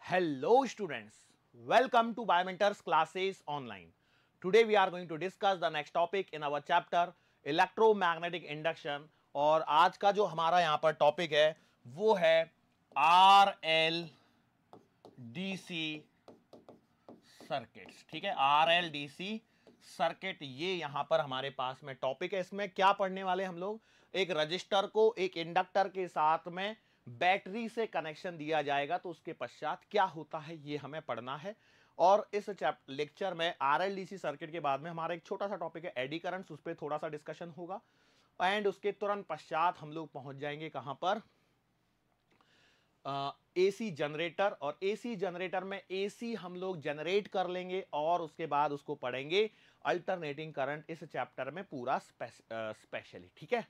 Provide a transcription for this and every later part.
Hello students, welcome to Biomentors classes online. Today we are going to discuss the next topic in our chapter electromagnetic induction और आज का जो हमारा यहाँ पर टॉपिक है वो है RLDC सर्किट्स। ठीक है, RLDC सर्किट ये यहां पर हमारे पास में टॉपिक है। इसमें क्या पढ़ने वाले हम लोग, एक रजिस्टर को एक इंडक्टर के साथ में बैटरी से कनेक्शन दिया जाएगा तो उसके पश्चात क्या होता है ये हमें पढ़ना है। और इस लेक्चर में RLDC सर्किट के बाद में हमारा एक छोटा सा टॉपिक है एडी करंट्स, उस पर थोड़ा सा डिस्कशन होगा एंड उसके तुरंत पश्चात हम लोग पहुंच जाएंगे कहां पर, एसी जनरेटर। और एसी जनरेटर में एसी हम लोग जनरेट कर लेंगे और उसके बाद उसको पढ़ेंगे अल्टरनेटिंग करंट इस चैप्टर में पूरा स्पेशली। ठीक है,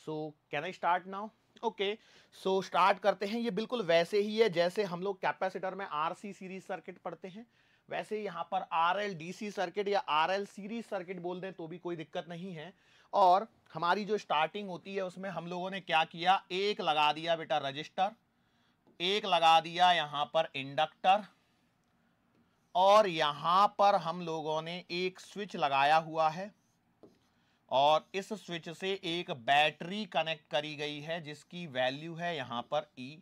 so can I start now? Okay, so start करते हैं। ये बिल्कुल वैसे ही है जैसे हम लोग कैपेसिटर में आरसी सीरीज सर्किट पढ़ते हैं, वैसे ही यहां पर RLDC सर्किट या RL सीरीज सर्किट बोल दें तो भी कोई दिक्कत नहीं है। और हमारी जो स्टार्टिंग होती है उसमें हम लोगों ने क्या किया, एक लगा दिया बेटा रजिस्टर, एक लगा दिया यहां पर इंडक्टर और यहां पर हम लोगों ने एक स्विच लगाया हुआ है और इस स्विच से एक बैटरी कनेक्ट करी गई है जिसकी वैल्यू है यहां पर E।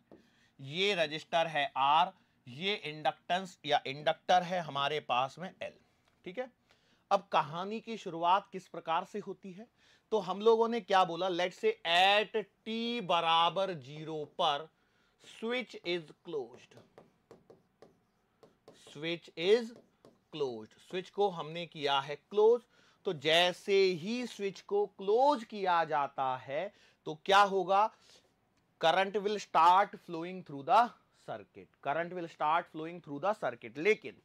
ये रजिस्टर है R, ये इंडक्टेंस या इंडक्टर है हमारे पास में L। ठीक है, अब कहानी की शुरुआत किस प्रकार से होती है, तो हम लोगों ने क्या बोला, लेट्स से एट t बराबर 0 पर switch is closed, switch is closed, switch को हमने किया है क्लोज। तो जैसे ही स्विच को क्लोज किया जाता है तो क्या होगा, current will start flowing through the circuit, current will start flowing through the circuit. लेकिन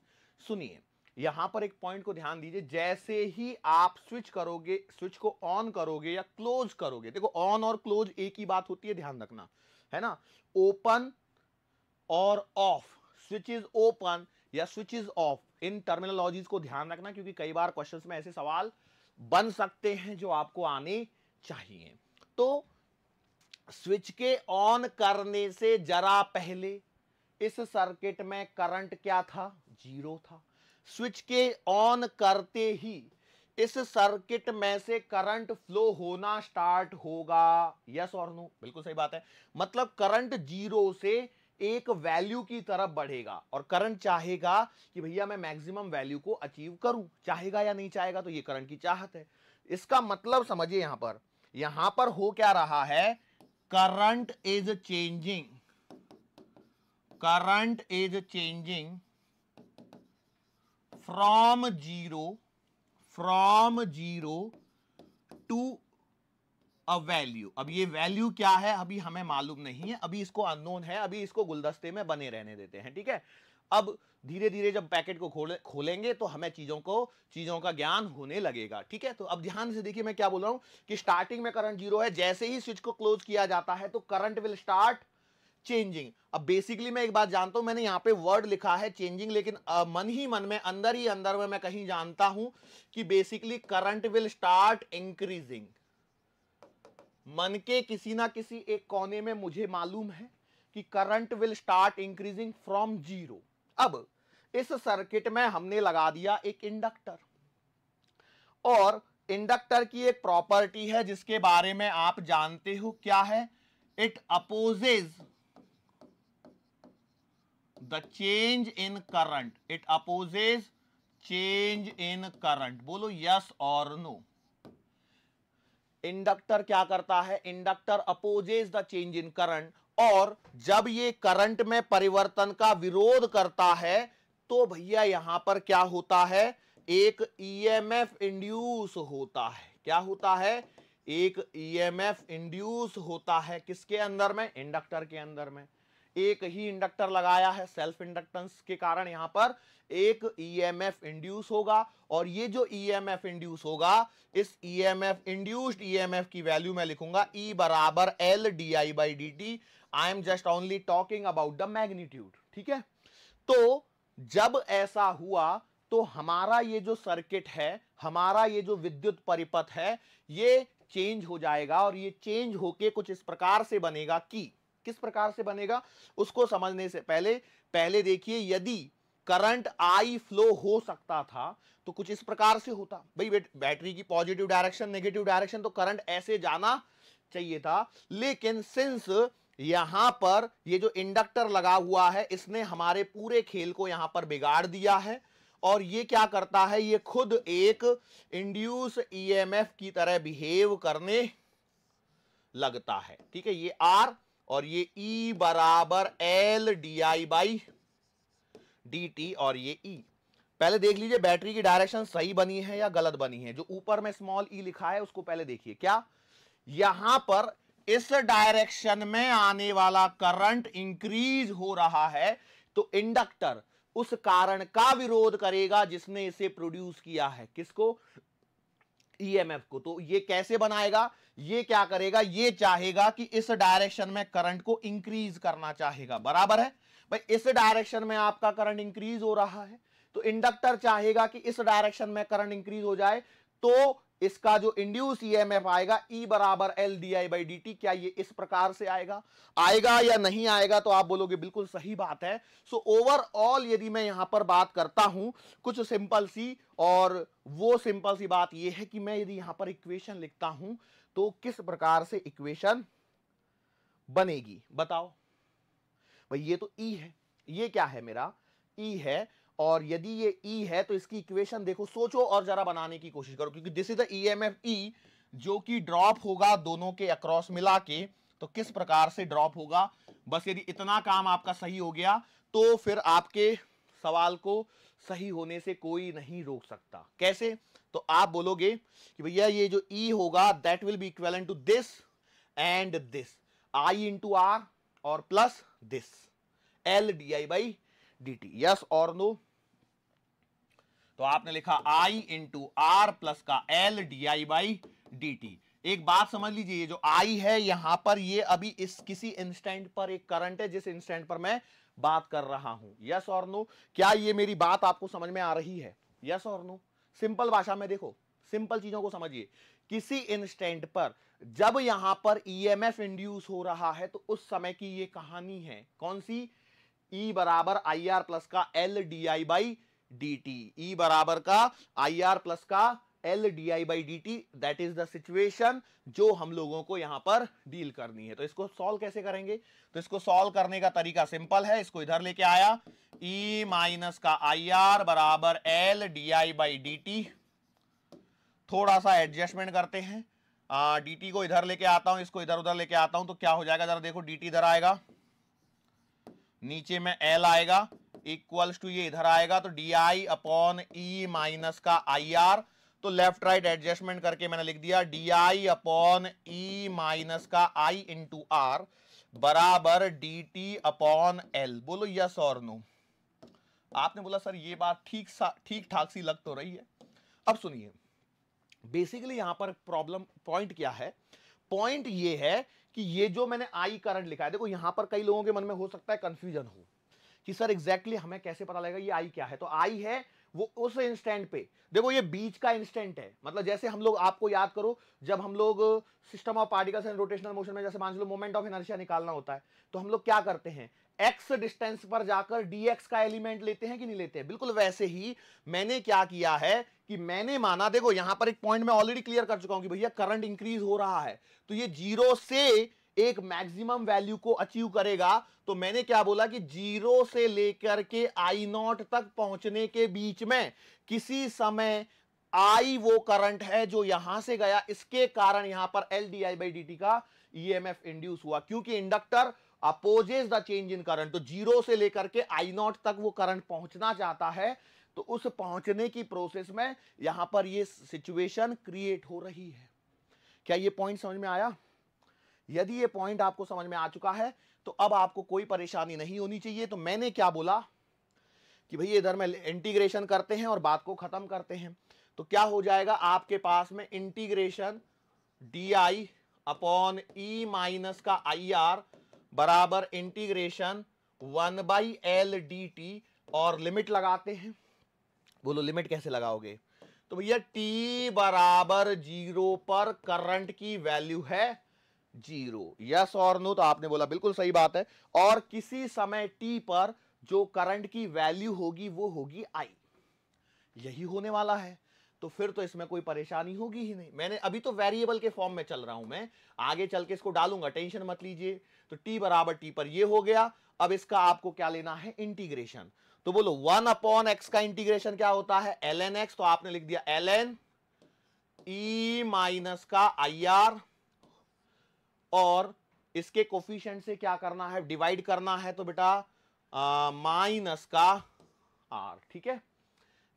सुनिए, यहां पर एक पॉइंट को ध्यान दीजिए, जैसे ही आप स्विच करोगे, स्विच को ऑन करोगे या क्लोज करोगे, देखो ऑन और क्लोज एक ही बात होती है, ध्यान रखना है ना, ओपन और ऑफ, स्विच इज ओपन या switch is of, in terminologies को ध्यान रखना क्योंकि कई बार क्वेश्चंस में ऐसे सवाल बन सकते हैं जो आपको आने चाहिए। तो स्विच के ऑन करने से जरा पहले इस सर्किट में करंट क्या था, 0 था। स्विच के ऑन करते ही इस सर्किट में से करंट फ्लो होना स्टार्ट होगा, यस और नो? बिल्कुल सही बात है, मतलब करंट 0 से एक वैल्यू की तरफ बढ़ेगा और करंट चाहेगा कि भैया मैं मैक्सिमम वैल्यू को अचीव करूं, चाहेगा या नहीं चाहेगा, तो ये करंट की चाहत है। इसका मतलब समझिए, यहां पर हो क्या रहा है, current is changing, current is changing from zero to a value. अब ये वैल्यू क्या है अभी हमें मालूम नहीं है, अभी इसको अननोन है, अभी इसको गुलदस्ते में बने रहने देते हैं। ठीक है, अब धीरे धीरे जब पैकेट को खोलेंगे तो हमें चीजों का ज्ञान होने लगेगा। ठीक है, तो अब ध्यान से देखिए मैं क्या बोल रहा हूं कि स्टार्टिंग में करंट 0 है, जैसे ही स्विच को क्लोज किया जाता है तो करंट विल स्टार्ट चेंजिंग। अब बेसिकली मैं एक बात जानता हूं, मैंने यहां पे वर्ड लिखा है चेंजिंग, लेकिन मन ही मन में अंदर ही अंदर में मैं कहीं जानता हूं कि basically current will start increasing. मन के किसी ना किसी एक कोने में मुझे मालूम है कि current will start increasing from 0। अब इस सर्किट में हमने लगा दिया एक इंडक्टर और इंडक्टर की एक प्रॉपर्टी है जिसके बारे में आप जानते हो, क्या है, it opposes the change in current, it opposes change in current. बोलो यस और नो? इंडक्टर क्या करता है, inductor opposes the change in current, और जब ये करंट में परिवर्तन का विरोध करता है तो भैया यहां पर क्या होता है, एक EMF इंड्यूस होता है। क्या होता है, एक EMF इंड्यूस होता है, किसके अंदर में, इंडक्टर के अंदर में। एक ही इंडक्टर लगाया है, सेल्फ इंडक्टेंस के कारण यहां पर एक EMF इंड्यूस होगा और ये जो EMF इंड्यूस होगा, इस EMF इंड्यूस्ड EMF की वैल्यू मैं लिखूंगा E बराबर L di/dt। I am just only talking about the magnitude. ठीक है, तो जब ऐसा हुआ तो हमारा ये जो सर्किट है, हमारा ये जो विद्युत परिपथ है, ये चेंज हो जाएगा और ये चेंज होके कुछ इस प्रकार से बनेगा कि किस प्रकार से बनेगा उसको समझने से पहले देखिए, यदि करंट आई फ्लो हो सकता था तो कुछ इस प्रकार से होता। भाई बैटरी की पॉजिटिव डायरेक्शन नेगेटिव डायरेक्शन, तो करंट ऐसे जाना चाहिए था, लेकिन सिंस यहां पर ये जो इंडक्टर लगा हुआ है इसने हमारे पूरे खेल को यहां पर बिगाड़ दिया है, और ये क्या करता है, ये खुद एक इंड्यूस ईएमएफ की तरह बिहेव करने लगता है। ठीक है, ये आर और ये ई बराबर L d I by d t, और ये ई। पहले देख लीजिए बैटरी की डायरेक्शन सही बनी है या गलत बनी है। जो ऊपर में स्मॉल ई लिखा है उसको पहले देखिए, क्या यहां पर इस डायरेक्शन में आने वाला करंट इंक्रीज हो रहा है, तो इंडक्टर उस कारण का विरोध करेगा जिसने इसे प्रोड्यूस किया है। किसको? ईएमएफ को। तो ये कैसे बनाएगा, ये क्या करेगा, ये चाहेगा कि इस डायरेक्शन में करंट को इंक्रीज करना चाहेगा, बराबर है भाई। इस डायरेक्शन में आपका करंट इंक्रीज हो रहा है, तो इंडक्टर चाहेगा कि इस डायरेक्शन में करंट इंक्रीज हो जाए, तो इसका जो इंड्यूस ईएमएफ आएगा ई बराबर L d I by d T. क्या ये इस प्रकार से आएगा या नहीं आएगा? तो आप बोलोगे बिल्कुल सही बात है। सो ओवरऑल यदि मैं यहां पर बात करता हूं कुछ सिंपल सी, और वो सिंपल सी बात ये है कि मैं यदि यहां पर इक्वेशन लिखता हूं तो किस प्रकार से इक्वेशन बनेगी, बताओ भाई। ये तो ई है, ये क्या है, मेरा ई है, और यदि ये ई है तो इसकी इक्वेशन देखो, सोचो और जरा बनाने की कोशिश करो, क्योंकि दिस इज द ईएमएफ ई जो कि ड्रॉप होगा दोनों के अक्रॉस मिला के। तो किस प्रकार से ड्रॉप होगा, बस यदि इतना काम आपका सही हो गया तो फिर आपके सवाल को सही होने से कोई नहीं रोक सकता। कैसे? तो आप बोलोगे कि भैया ये जो ई होगा that will be equivalent to this and this, I into R और plus this L d I by d t. Yes और नो? तो आपने लिखा आई इंटू आर प्लस का L d I by d t. एक बात समझ लीजिए, ये जो आई है यहां पर, ये अभी इस किसी इंस्टेंट पर एक करंट है जिस इंस्टेंट पर मैं बात कर रहा हूं। यस और नो? क्या ये मेरी बात आपको समझ में आ रही है? यस और नो? सिंपल भाषा में देखो, सिंपल चीजों को समझिए। किसी इंस्टेंट पर जब यहां पर ईएमएफ इंड्यूस हो रहा है तो उस समय की ये कहानी है, कौन सी? ई बराबर आई आर प्लस का L d I by d t. E बराबर का आई आर प्लस का L d I by d t, that is the situation जो हम लोगों को यहां पर डील करनी है। तो इसको सॉल्व कैसे करेंगे? तो इसको सॉल्व करने का तरीका सिंपल है, इसको इधर लेके आया, ई माइनस का आई आर बराबर L d I by d T. थोड़ा सा एडजस्टमेंट करते हैं, डी टी को इधर लेके आता हूं, इसको इधर उधर लेके आता हूं, तो क्या हो जाएगा जरा देखो, डी टी इधर आएगा, नीचे में एल आएगा, इक्वल्स टू ये इधर आएगा, तो D I upon E minus का आई आर। तो लेफ्ट राइट एडजस्टमेंट करके मैंने लिख दिया D I upon E minus का आई इंटू आर बराबर डी टी अपॉन एल। बोलो यस और नो? आपने बोला सर ये बात ठीक ठाक सी लग तो रही है। अब सुनिए, बेसिकली यहां पर प्रॉब्लम पॉइंट क्या है? पॉइंट ये है कि ये जो मैंने आई करंट लिखा है, देखो यहां पर कई लोगों के मन में हो सकता है कंफ्यूजन हो कि सर एग्जैक्टली हमें कैसे पता लगेगा ये आई क्या है। तो आई है वो उस इंस्टेंट पे, देखो ये बीच का इंस्टेंट है, मतलब जैसे हम लोग, आपको याद करो जब हम लोग system of particles and rotational motion में जैसे मान लो मोमेंट ऑफ इनर्शिया निकालना होता है, तो हम लोग क्या करते हैं, एक्स डिस्टेंस पर जाकर डीएक्स का एलिमेंट लेते हैं कि नहीं लेते हैं। बिल्कुल वैसे ही मैंने क्या किया है कि मैंने माना, देखो यहां पर एक पॉइंट मैं ऑलरेडी क्लियर कर चुका हूं कि भैया करंट इंक्रीज हो रहा है, तो ये जीरो से एक मैक्सिमम वैल्यू को अचीव करेगा। तो मैंने क्या बोला कि जीरो से लेकर के आई नॉट तक पहुंचने के बीच में किसी समय आई वो करंट है जो यहां से गया, इसके कारण यहां पर L d I by d t का ईएमएफ इंड्यूस हुआ, क्योंकि inductor opposes the change in current. तो जीरो से लेकर के आई नॉट तक वो करंट पहुंचना चाहता है, तो उस पहुंचने की प्रोसेस में यहां पर ये सिचुएशन क्रिएट हो रही है। क्या ये पॉइंट समझ में आया? यदि ये पॉइंट आपको समझ में आ चुका है तो अब आपको कोई परेशानी नहीं होनी चाहिए। तो मैंने क्या बोला कि भैया इधर में इंटीग्रेशन करते हैं और बात को खत्म करते हैं। तो क्या हो जाएगा आपके पास में, integration D I upon E minus का आई आर बराबर इंटीग्रेशन 1/L dt, और लिमिट लगाते हैं। बोलो लिमिट कैसे लगाओगे? तो भैया t बराबर 0 पर करंट की वैल्यू है जीरो। यस और नो? तो आपने बोला बिल्कुल सही बात है। और किसी समय टी पर जो करंट की वैल्यू होगी वो होगी आई, यही होने वाला है। तो फिर तो इसमें कोई परेशानी होगी ही नहीं। मैंने अभी तो वेरिएबल के फॉर्म में चल रहा हूं, मैं आगे चल के इसको डालूंगा, टेंशन मत लीजिए। तो टी बराबर टी पर ये हो गया। अब इसका आपको क्या लेना है? इंटीग्रेशन। तो बोलो 1/x का इंटीग्रेशन क्या होता है? ln x। तो आपने लिख दिया ln e माइनस का IR, और इसके कोफिशिएंट से क्या करना है? डिवाइड करना है। तो बेटा माइनस का r, ठीक है,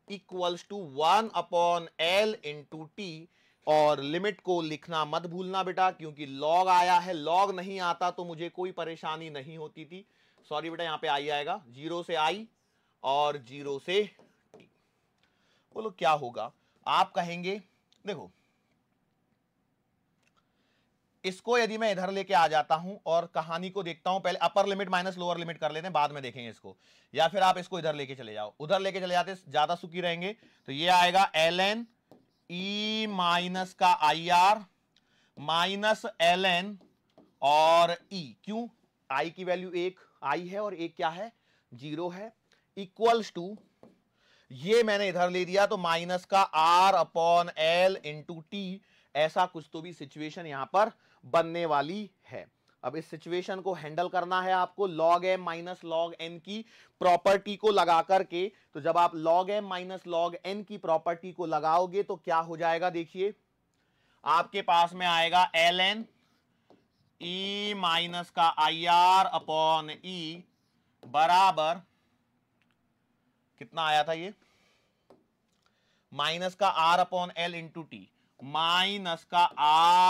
equals to 1/L into t. और लिमिट को लिखना मत भूलना बेटा, क्योंकि लॉग आया है। लॉग नहीं आता तो मुझे कोई परेशानी नहीं होती थी। सॉरी बेटा, यहां पे आई आएगा, 0 से आई और 0 से टी। बोलो क्या होगा? आप कहेंगे देखो, इसको यदि मैं इधर लेके आ जाता हूं और कहानी को देखता हूं, पहले upper limit minus lower limit कर लेते हैं, बाद में देखेंगे इसको। या फिर आप इसको इधर लेके चले जाओ, उधर लेके चले जाते ज्यादा सुखी रहेंगे। तो ये आएगा ln e माइनस का IR माइनस ln और e। क्यों? i की वैल्यू एक आई है और एक क्या है? 0 है। इक्वल्स टू, ये मैंने इधर ले दिया तो माइनस का R/L इंटू टी। ऐसा कुछ तो भी सिचुएशन यहां पर बनने वाली है। अब इस सिचुएशन को हैंडल करना है आपको log m minus log n की प्रॉपर्टी को लगा करके। तो जब आप log m minus log n की प्रॉपर्टी को लगाओगे तो क्या हो जाएगा? देखिए, आपके पास में आएगा ln e माइनस का IR/e बराबर कितना आया था ये? माइनस का R/L इंटू टी, माइनस का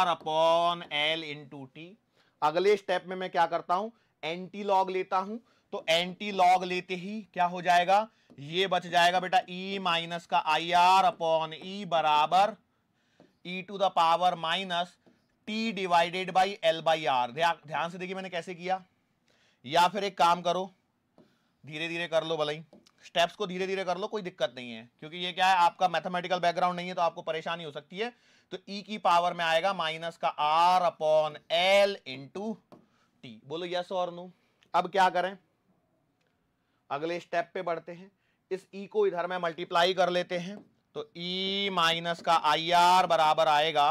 R/L इंटू टी। अगले स्टेप में मैं क्या करता हूं? एंटी लॉग लेता हूं। तो एंटी लॉग लेते ही क्या हो जाएगा? ये बच जाएगा बेटा e माइनस का IR/e बराबर e to the power minus t divided by L by R। ध्यान से देखिए मैंने कैसे किया। या फिर एक काम करो, धीरे धीरे कर लो, भले ही स्टेप्स को धीरे धीरे कर लो, कोई दिक्कत नहीं है, क्योंकि ये क्या है, आपका मैथमेटिकल बैकग्राउंड नहीं है तो आपको परेशानी हो सकती है। तो e की पावर में आएगा माइनस का R/L इंटू टी। बोलो यस और नो? अब क्या करें? अगले स्टेप पे बढ़ते हैं। इस e को इधर में मल्टीप्लाई कर लेते हैं। तो e माइनस का IR बराबर आएगा,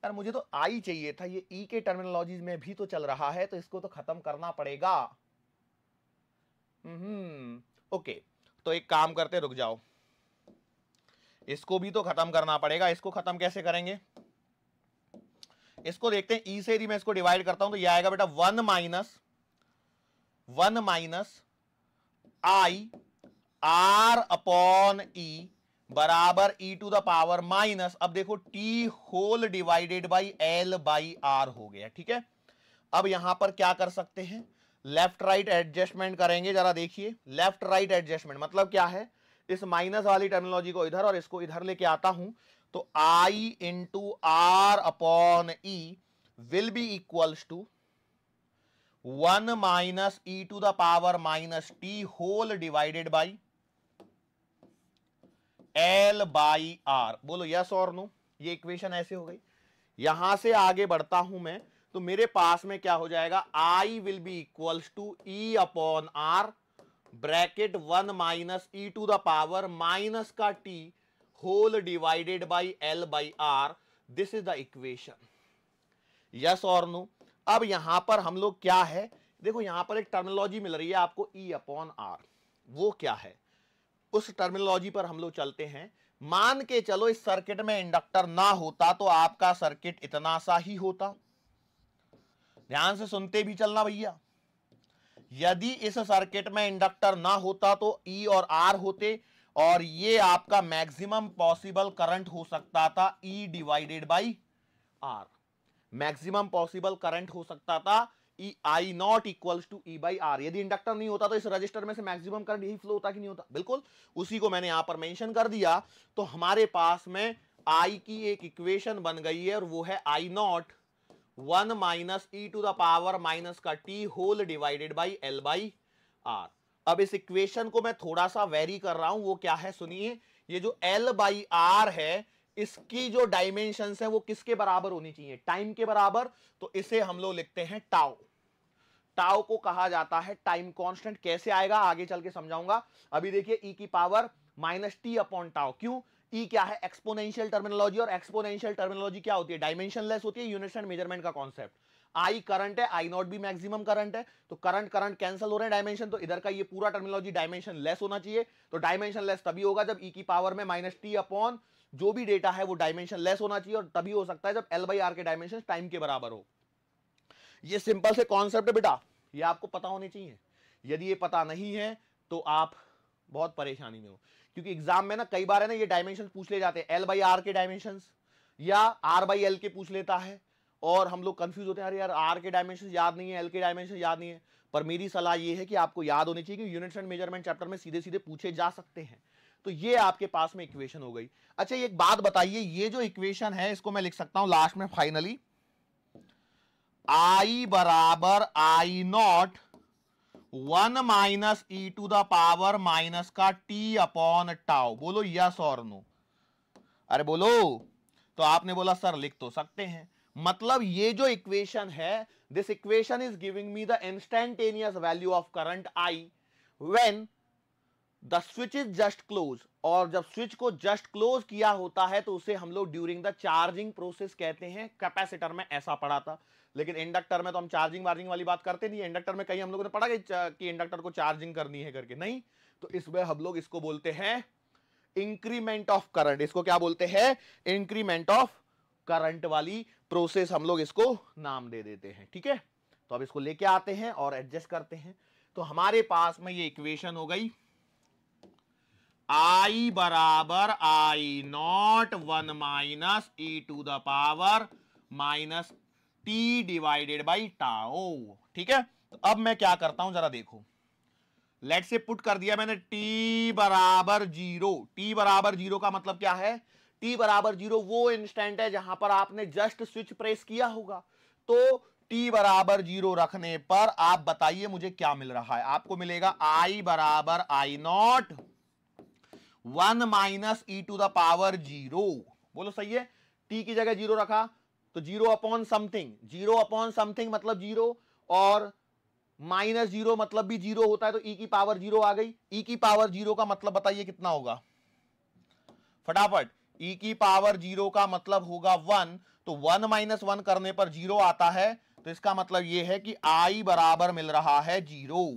यार मुझे तो आई चाहिए था, ये ई के टर्मिनोलॉजीज में भी तो चल रहा है, तो इसको तो खत्म करना पड़ेगा। ओके, तो एक काम करते, रुक जाओ, इसको भी तो खत्म करना पड़ेगा। इसको खत्म कैसे करेंगे? इसको देखते हैं। ई से यदि मैं इसको डिवाइड करता हूं तो यह आएगा बेटा 1 माइनस आई R/e बराबर e to the power minus, अब देखो t whole divided by L by R हो गया, ठीक है। अब यहां पर क्या कर सकते हैं? लेफ्ट राइट एडजस्टमेंट करेंगे। जरा देखिए, लेफ्ट राइट एडजस्टमेंट मतलब क्या है? इस माइनस वाली टर्मिनोलॉजी को इधर और इसको इधर लेके आता हूं। तो I into R/e will be equals to 1 minus e to the power minus t whole divided by L by R। बोलो यस और नो? ये इक्वेशन ऐसे हो गई। यहां से आगे बढ़ता हूं मैं, तो मेरे पास में क्या हो जाएगा? I will be equals to E upon R bracket 1 minus e to the power minus का t whole divided by L by R। This is the equation. Yes और नो? अब यहां पर हम लोग क्या है, देखो यहां पर एक टर्मिनोलॉजी मिल रही है आपको E अपॉन R। वो क्या है? उस टर्मिनोलॉजी पर हम लोग चलते हैं। मान के चलो इस सर्किट में इंडक्टर ना होता तो आपका सर्किट इतना सा ही होता। ध्यान से सुनते भी चलना भैया। यदि इस सर्किट में इंडक्टर ना होता तो E और R होते, और ये आपका मैक्सिमम पॉसिबल करंट हो सकता था E divided by R। Maximum possible current हो सकता था I not equals to E by R। यदि इंडक्टर नहीं होता तो इस रजिस्टर में से मैक्सिमम करंट यही फ्लो होता कि नहीं होता? बिल्कुल, उसी को मैंने यहां पर मेंशन कर दिया। तो हमारे पास में I की एक इक्वेशन बन गई है और वो है I not 1 minus e to the power minus का t whole divided by L by R। अब इस इक्वेशन को मैं थोड़ा सा वेरी कर रहा हूं, वो क्या है सुनिए। ये जो L बाई R है, इसकी जो डायमेंशंस है वो किसके बराबर होनी चाहिए, टाइम के बराबर। तो इसे हम लोग लिखते हैं टाउ। टाउ को कहा जाता है टाइम कांस्टेंट। कैसे आएगा आगे चल के समझाऊंगा। अभी देखिए e की power minus t upon tau. क्यों? e क्या है, एक्सपोनेंशियल टर्मिनोलॉजी, और एक्सपोनेंशियल टर्मिनोलॉजी क्या होती है, डायमेंशनलेस होती है, यूनिट्स एंड मेजरमेंट का कॉन्सेप्ट। आई करंट है, आई नॉट भी मैक्सिमम करंट है, तो करंट करंट कैंसिल हो रहे हैं डायमेंशन, तो इधर का ये पूरा टर्मिनोलॉजी डायमेंशन लेस होना चाहिए। तो डायमेंशन लेस तभी होगा जब e की पावर में माइनस टी अपॉन जो भी डेटा है वो डायमेंशन लेस होना चाहिए, और तभी हो सकता है जब एल बाई आर के डायमेंशन टाइम के बराबर हो। ये सिंपल से कॉन्सेप्ट है बेटा, ये आपको पता होने चाहिए। यदि ये पता नहीं है तो आप बहुत परेशानी में हो, क्योंकि एग्जाम में ना कई बार है ना ये डायमेंशन पूछ ले जाते हैं, एल बाई आर के डायमेंशन या आर बाई एल के पूछ लेता है, और हम लोग कंफ्यूज होते हैं, अरे यार आर के डायमेंशन याद नहीं है, एल के डायमेंशन याद नहीं है। पर मेरी सलाह ये है कि आपको याद होनी चाहिए कि यूनिट्स एंड मेजरमेंट चैप्टर में सीधे सीधे पूछे जा सकते हैं। तो ये आपके पास में इक्वेशन हो गई। अच्छा एक बात बताइए, ये जो इक्वेशन है इसको मैं लिख सकता हूं लास्ट में फाइनली, आई बराबर I not 1 minus e to the power minus का टी अपॉन टाउ। बोलो यस और नो, अरे बोलो। तो आपने बोला सर लिख तो सकते हैं, मतलब ये जो इक्वेशन है, this equation is giving me the instantaneous value of current I when the switch is just close. और जब स्विच को जस्ट क्लोज किया होता है तो उसे हम लोग ड्यूरिंग द चार्जिंग प्रोसेस कहते हैं। कैपेसिटर में ऐसा पढ़ा था, लेकिन इंडक्टर में तो हम चार्जिंग वार्जिंग वाली बात करते नहीं। इंडक्टर में कहीं हम लोगों ने पढ़ा कि इंडक्टर को चार्जिंग करनी है करके, नहीं। तो इसमें हम लोग इसको बोलते हैं इंक्रीमेंट ऑफ करंट। इसको क्या बोलते हैं, इंक्रीमेंट ऑफ करंट वाली प्रोसेस हम लोग इसको नाम दे देते हैं। ठीक है, तो अब इसको लेके आते हैं और एडजस्ट करते हैं। तो हमारे पास में ये इक्वेशन हो गई, आई बराबर I not 1 minus e to the power minus t divided by tau. ठीक है, तो अब मैं क्या करता हूं जरा देखो। लेट से पुट कर दिया मैंने t बराबर 0। t बराबर 0 का मतलब क्या है, t बराबर 0 वो इंस्टेंट है जहां पर आपने जस्ट स्विच प्रेस किया होगा। तो t बराबर 0 रखने पर आप बताइए मुझे क्या मिल रहा है। आपको मिलेगा i बराबर I not 1 minus e to the power 0। बोलो सही है, t की जगह 0 रखा तो 0 अपॉन समथिंग, 0 अपॉन समथिंग मतलब 0, और माइनस 0 मतलब भी 0 होता है, तो e की पावर 0 आ गई। e की पावर 0 का मतलब बताइए कितना होगा, फटाफट। e की पावर 0 का मतलब होगा 1, तो 1 माइनस 1 करने पर 0 आता है, तो इसका मतलब यह है कि i बराबर मिल रहा है 0।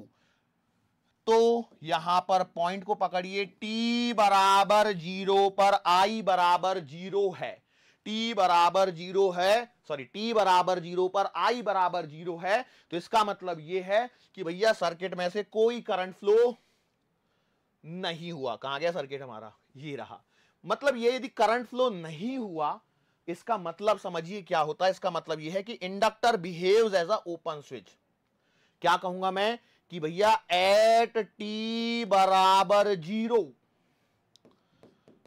तो यहां पर पॉइंट को पकड़िए, t बराबर 0 पर i बराबर 0 है, t बराबर 0 है, सॉरी t बराबर 0 पर i बराबर 0 है। तो इसका मतलब यह है कि भैया सर्किट में से कोई करंट फ्लो नहीं हुआ। कहां गया सर्किट हमारा, ये रहा। मतलब ये यदि करंट फ्लो नहीं हुआ, इसका मतलब समझिए क्या होता है, इसका मतलब यह है कि inductor behaves as a open switch. क्या कहूंगा मैं कि भैया एट t बराबर 0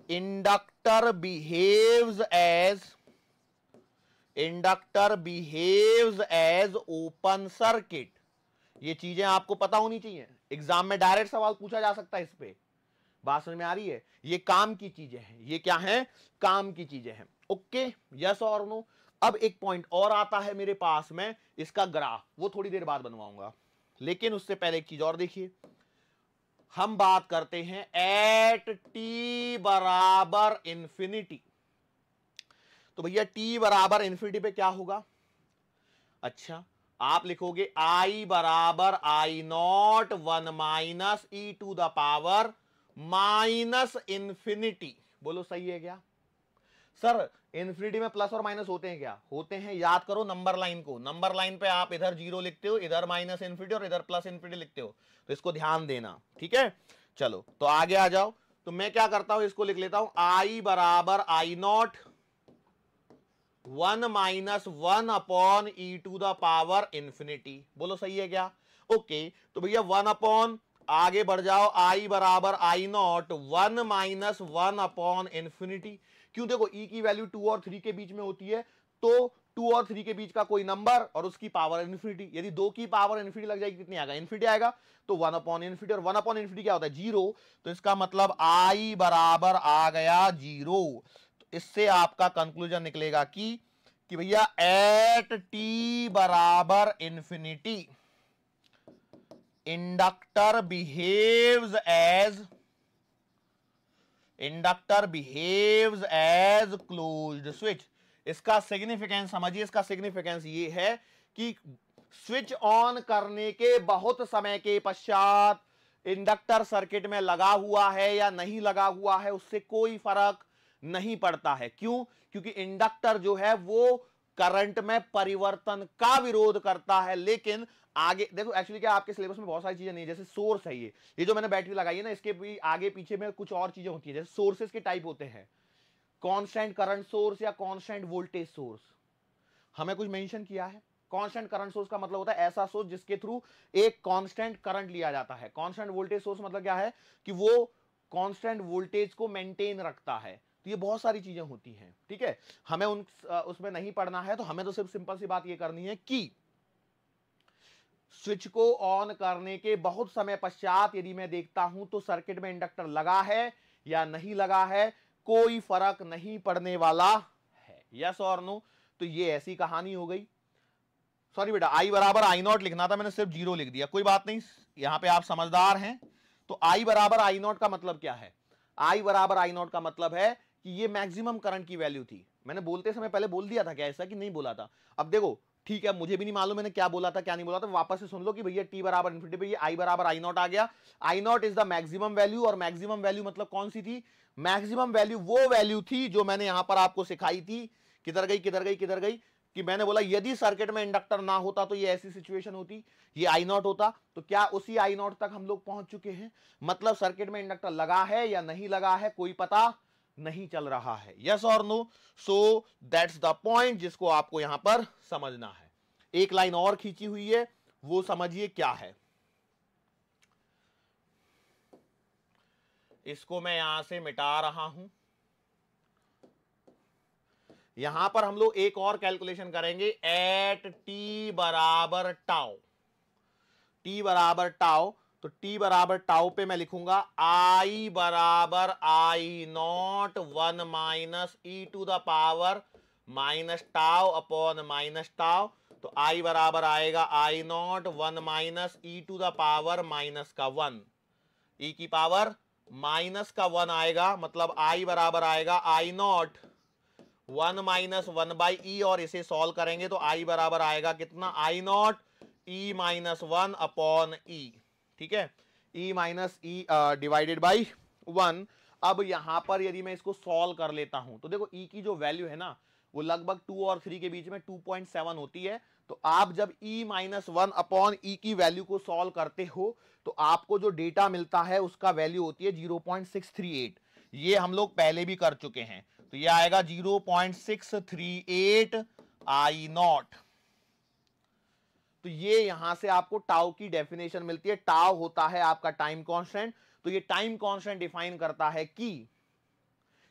inductor behaves as open circuit. ये चीजें आपको पता होनी चाहिए, एग्जाम में डायरेक्ट सवाल पूछा जा सकता है इस पे। बात समझ में आ रही है, ये काम की चीजें हैं, ये क्या है, काम की चीजें हैं। ओके, यस और नो। अब एक पॉइंट और आता है मेरे पास में, इसका ग्राफ, वो थोड़ी देर बाद बनवाऊंगा, लेकिन उससे पहले एक चीज और देखिए। हम बात करते हैं एट t बराबर इंफिनिटी। तो भैया t बराबर इंफिनिटी पे क्या होगा, अच्छा आप लिखोगे i बराबर I not 1 minus e to the power minus infinity. बोलो सही है क्या सर, इंफिनिटी में प्लस और माइनस होते हैं क्या, होते हैं। याद करो नंबर लाइन को, नंबर लाइन पे आप इधर 0 लिखते हो, इधर माइनस इंफिनिटी और इधर प्लस इंफिनिटी लिखते हो, तो इसको ध्यान देना। ठीक है, चलो तो आगे आ जाओ। तो मैं क्या करता हूं, इसको लिख लेता हूं i बराबर I not 1 minus 1 upon e to the power infinity. बोलो सही है क्या, ओके। तो भैया 1 अपॉन, आगे बढ़ जाओ, i बराबर I not 1 minus 1 upon infinity. क्यों, देखो e की वैल्यू 2 और 3 के बीच में होती है, तो 2 और 3 के बीच का कोई नंबर और उसकी पावर इन्फिनिटी, यदि 2 की पावर इन्फिनिटी लग जाएगी कितनी आएगा, इन्फिनिटी आएगा। तो 1 अपॉन इन्फिनिटी, और 1 अपॉन इन्फिनिटी क्या होता है, 0। तो इसका मतलब i बराबर आ गया 0। तो इससे आपका कंक्लूजन निकलेगा कि भैया एट टी बराबर infinity inductor behaves as closed switch. इसका सिग्निफिकेंस समझिए, इसका सिग्निफिकेंस ये है कि स्विच ऑन करने के बहुत समय के पश्चात इंडक्टर सर्किट में लगा हुआ है या नहीं लगा हुआ है उससे कोई फर्क नहीं पड़ता है। क्यों? क्योंकि इंडक्टर जो है वो करंट में परिवर्तन का विरोध करता है। लेकिन आगे देखो, एक्चुअली क्या आपके सिलेबस में बहुत सारी चीजें नहीं है, जैसे सोर्स है, ये जो मैंने बैटरी लगाई है ना, इसके भी आगे पीछे में कुछ और चीजें होती है। जैसे सोर्सेस के टाइप होते हैं, कांस्टेंट करंट सोर्स या कांस्टेंट वोल्टेज सोर्स, हमें कुछ मेंशन किया है। कांस्टेंट करंट सोर्स का मतलब होता है ऐसा सोर्स जिसके थ्रू एक कांस्टेंट करंट लिया जाता है। कांस्टेंट वोल्टेज सोर्स मतलब क्या है कि वो कांस्टेंट वोल्टेज को मेंटेन रखता है। तो ये बहुत सारी चीजें होती हैं, ठीक है, हमें उसमें नहीं पढ़ना है। तो हमें तो सिर्फ सिंपल सी बात ये करनी है कि स्विच को ऑन करने के बहुत समय पश्चात यदि मैं देखता हूं तो सर्किट में इंडक्टर लगा है या नहीं लगा है, कोई फर्क नहीं पड़ने वाला है। यस और नो? तो ये ऐसी कहानी हो गई। सॉरी बेटा, I बराबर आई नॉट लिखना था, मैंने सिर्फ 0 लिख दिया, कोई बात नहीं, यहां पे आप समझदार हैं। तो I बराबर आई नॉट का मतलब क्या है? I बराबर आई नॉट का मतलब है कि ये मैक्सिमम करंट की वैल्यू थी। मैंने बोलते समय पहले बोल दिया था क्या ऐसा कि नहीं बोला था? अब देखो, ठीक है, मुझे भी नहीं मालूम मैंने क्या बोला था क्या नहीं बोला था, वापस से सुन लो कि भैया टी बराबर इन्फिनिटी पे ये I बराबर आई नॉट आ गया। I naught is the maximum value, और मैक्सिमम वैल्यू मतलब कौन सी थी? मैक्सिमम वैल्यू वो वैल्यू थी जो मैंने यहां पर आपको सिखाई थी। किधर गई किधर गई किधर गई? कि मैंने बोला यदि सर्किट में इंडक्टर ना होता तो ये ऐसी सिचुएशन होती, ये आई नॉट होता। तो क्या उसी आई नॉट तक हम लोग पहुंच चुके हैं? मतलब सर्किट में इंडक्टर लगा है या नहीं लगा है कोई पता नहीं चल रहा है। यस और no? So that's the point जिसको आपको यहां पर समझना है। एक लाइन और खींची हुई है, वो समझिए क्या है। इसको मैं यहां से मिटा रहा हूं। यहां पर हम लोग एक और कैलकुलेशन करेंगे, एट टी बराबर टाउ। टी बराबर टाउ, तो टी बराबर टाउ पे मैं लिखूंगा आई बराबर I not 1 minus e to the power minus tau upon minus tau. तो आई बराबर आएगा I not 1 minus e to the power minus का 1, ई की पावर माइनस का 1 आएगा। मतलब आई बराबर आएगा आई नॉट 1 माइनस 1 बाई ई, और इसे सॉल्व करेंगे तो आई बराबर आएगा कितना? आई नॉट ई माइनस 1 अपॉन ई, ठीक है, E minus E divided by 1। अब यहां पर यदि मैं इसको सॉल्व कर लेता हूं तो देखो ई की जो वैल्यू है ना वो लगभग 2 और 3 के बीच में 2.7 होती है। तो आप जब ई माइनस 1 अपॉन ई की वैल्यू को सॉल्व करते हो तो आपको जो डेटा मिलता है उसका वैल्यू होती है 0.638। ये हम लोग पहले भी कर चुके हैं। तो ये आएगा 0.638 आई नॉट। तो ये यहां से आपको टाउ की डेफिनेशन मिलती है। टाउ होता है आपका टाइम कांस्टेंट। तो ये टाइम कांस्टेंट डिफाइन करता है कि,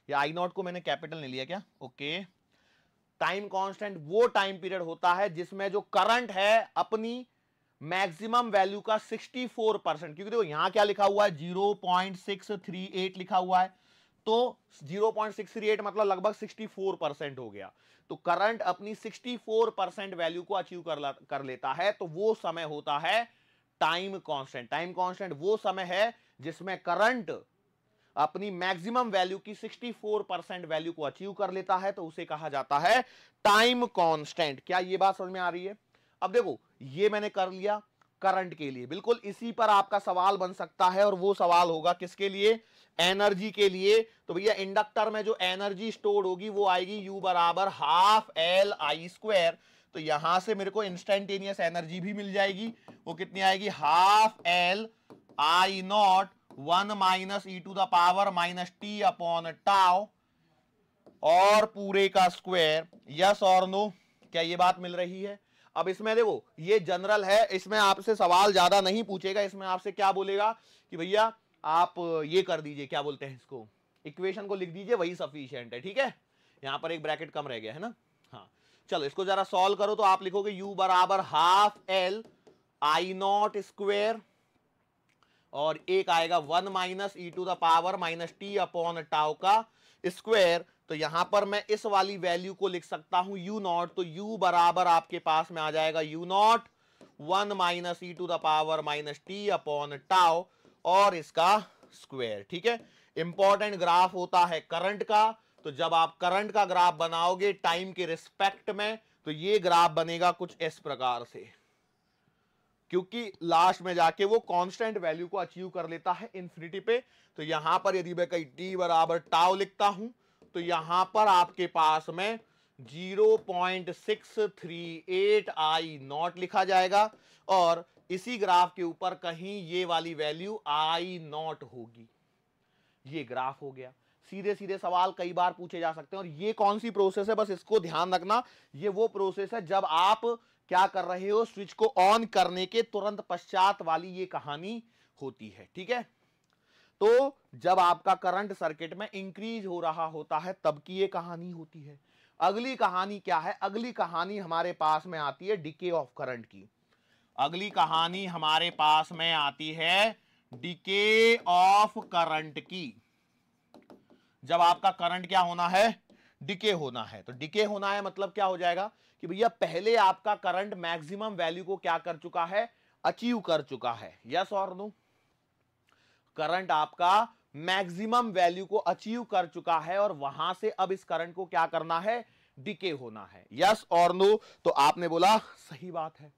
ये आई नॉट को मैंने कैपिटल नहीं लिया क्या? ओके। टाइम कांस्टेंट वो टाइम पीरियड होता है जिसमें जो करंट है अपनी मैक्सिमम वैल्यू का 64%, क्योंकि देखो यहां क्या लिखा हुआ है 0.638 लिखा हुआ है, तो 0.638 मतलब लगभग 64% हो गया। तो करंट अपनी 64% वैल्यू को अचीव कर लेता है, तो वो समय होता है टाइम कांस्टेंट। टाइम कांस्टेंट वो समय है जिसमें करंट अपनी मैक्सिमम वैल्यू की 64% वैल्यू को अचीव कर लेता है, तो उसे कहा जाता है टाइम कांस्टेंट। क्या ये बात समझ में आ रही है? अब देखो ये मैंने कर लिया करंट के लिए, बिल्कुल इसी पर आपका सवाल बन सकता है, और वो सवाल होगा किसके लिए? एनर्जी के लिए। तो भैया इंडक्टर में जो एनर्जी स्टोर होगी वो आएगी U बराबर हाफ एल आई स्क्वायर। तो यहां से मेरे को इंस्टेंटेनियस एनर्जी भी मिल जाएगी, वो कितनी आएगी? Half L I not 1 minus e to the power minus t upon tau, और पूरे का स्क्वायर। यस और नो? क्या ये बात मिल रही है? अब इसमें देखो ये जनरल है, इसमें आपसे सवाल ज्यादा नहीं पूछेगा। इसमें आपसे क्या बोलेगा कि भैया आप ये कर दीजिए, क्या बोलते हैं इसको, इक्वेशन को लिख दीजिए, वही सफिशिएंट है, ठीक है। यहां पर एक ब्रैकेट कम रह गया है ना। हाँ चलो इसको जरा सॉल्व करो, तो आप लिखोगे U बराबर half L I not square, और एक आएगा 1 minus e to the power minus t upon tau का स्क्वायर। तो यहां पर मैं इस वाली वैल्यू को लिख सकता हूं u नॉट, तो u बराबर आपके पास में आ जाएगा u not 1 minus e to the power minus t upon tau और इसका स्क्वायर। ठीक है, इंपॉर्टेंट ग्राफ होता है करंट का, तो जब आप करंट का ग्राफ बनाओगे टाइम के रिस्पेक्ट में, तो ये ग्राफ बनेगा कुछ इस प्रकार से, क्योंकि लास्ट में जाके वो कांस्टेंट वैल्यू को अचीव कर लेता है इंफिनिटी पे। तो यहां पर यदि मैं कहीं t बराबर टाउ लिखता हूं, तो यहां पर आपके पास में 0.638 आई नॉट लिखा जाएगा और इसी ग्राफ के ऊपर कहीं ये वाली वैल्यू आई नॉट होगी। ये ग्राफ हो गया। सीधे सीधे सवाल कई बार पूछे जा सकते हैं, और ये कौन सी प्रोसेस है, बस इसको ध्यान रखना, ये वो प्रोसेस है जब आप क्या कर रहे हो, स्विच को ऑन करने के तुरंत पश्चात वाली ये कहानी होती है। ठीक है, तो जब आपका करंट सर्किट में इंक्रीज हो रहा होता है तब की ये कहानी होती है। अगली कहानी क्या है, अगली कहानी हमारे पास में आती है डिके ऑफ करंट की। अगली कहानी हमारे पास में आती है डिके ऑफ करंट की। जब आपका करंट क्या होना है, डिके होना है। तो डिके होना है मतलब क्या हो जाएगा कि भैया पहले आपका करंट मैक्सिमम वैल्यू को क्या कर चुका है, अचीव कर चुका है। यस और नो, करंट आपका मैक्सिमम वैल्यू को अचीव कर चुका है और वहां से अब इस करंट को क्या करना है, डिके होना है। यस और नो, तो आपने बोला सही बात है।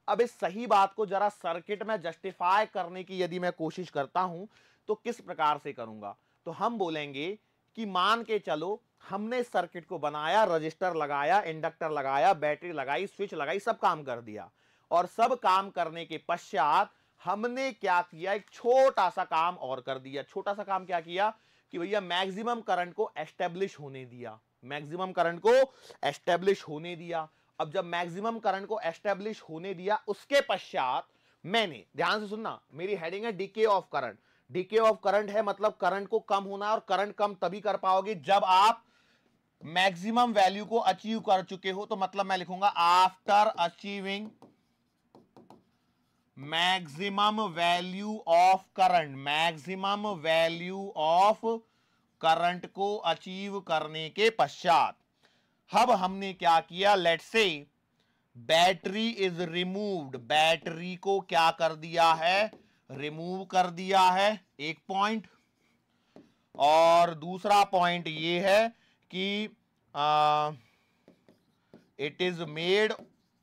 अब इस सही बात को जरा सर्किट में जस्टिफाई करने की यदि मैं कोशिश करता हूं तो किस प्रकार से करूंगा, तो हम बोलेंगे कि मान के चलो हमने सर्किट को बनाया, रजिस्टर लगाया, इंडक्टर लगाया, बैटरी लगाई, स्विच लगाई, सब काम कर दिया, और सब काम करने के पश्चात हमने क्या किया, एक छोटा सा काम और कर दिया। छोटा सा काम क्या किया कि भैया मैक्सिमम करंट को एस्टेब्लिश होने दिया, मैक्सिमम करंट को एस्टेब्लिश होने दिया। अब जब मैक्सिमम करंट को एस्टेब्लिश होने दिया उसके पश्चात मैंने, ध्यान से सुनना, मेरी हेडिंग है decay of current. DK of current है मतलब करंट को कम होना है, और करंट कम तभी कर पाओगे जब आप मैक्सिमम वैल्यू को अचीव कर चुके हो। तो मतलब मैं लिखूंगा after achieving maximum value of current, maximum value of current को अचीव करने के पश्चात अब हमने क्या किया, let's say battery is removed, battery को क्या कर दिया है, रिमूव कर दिया है, एक पॉइंट। और दूसरा पॉइंट ये है कि it is made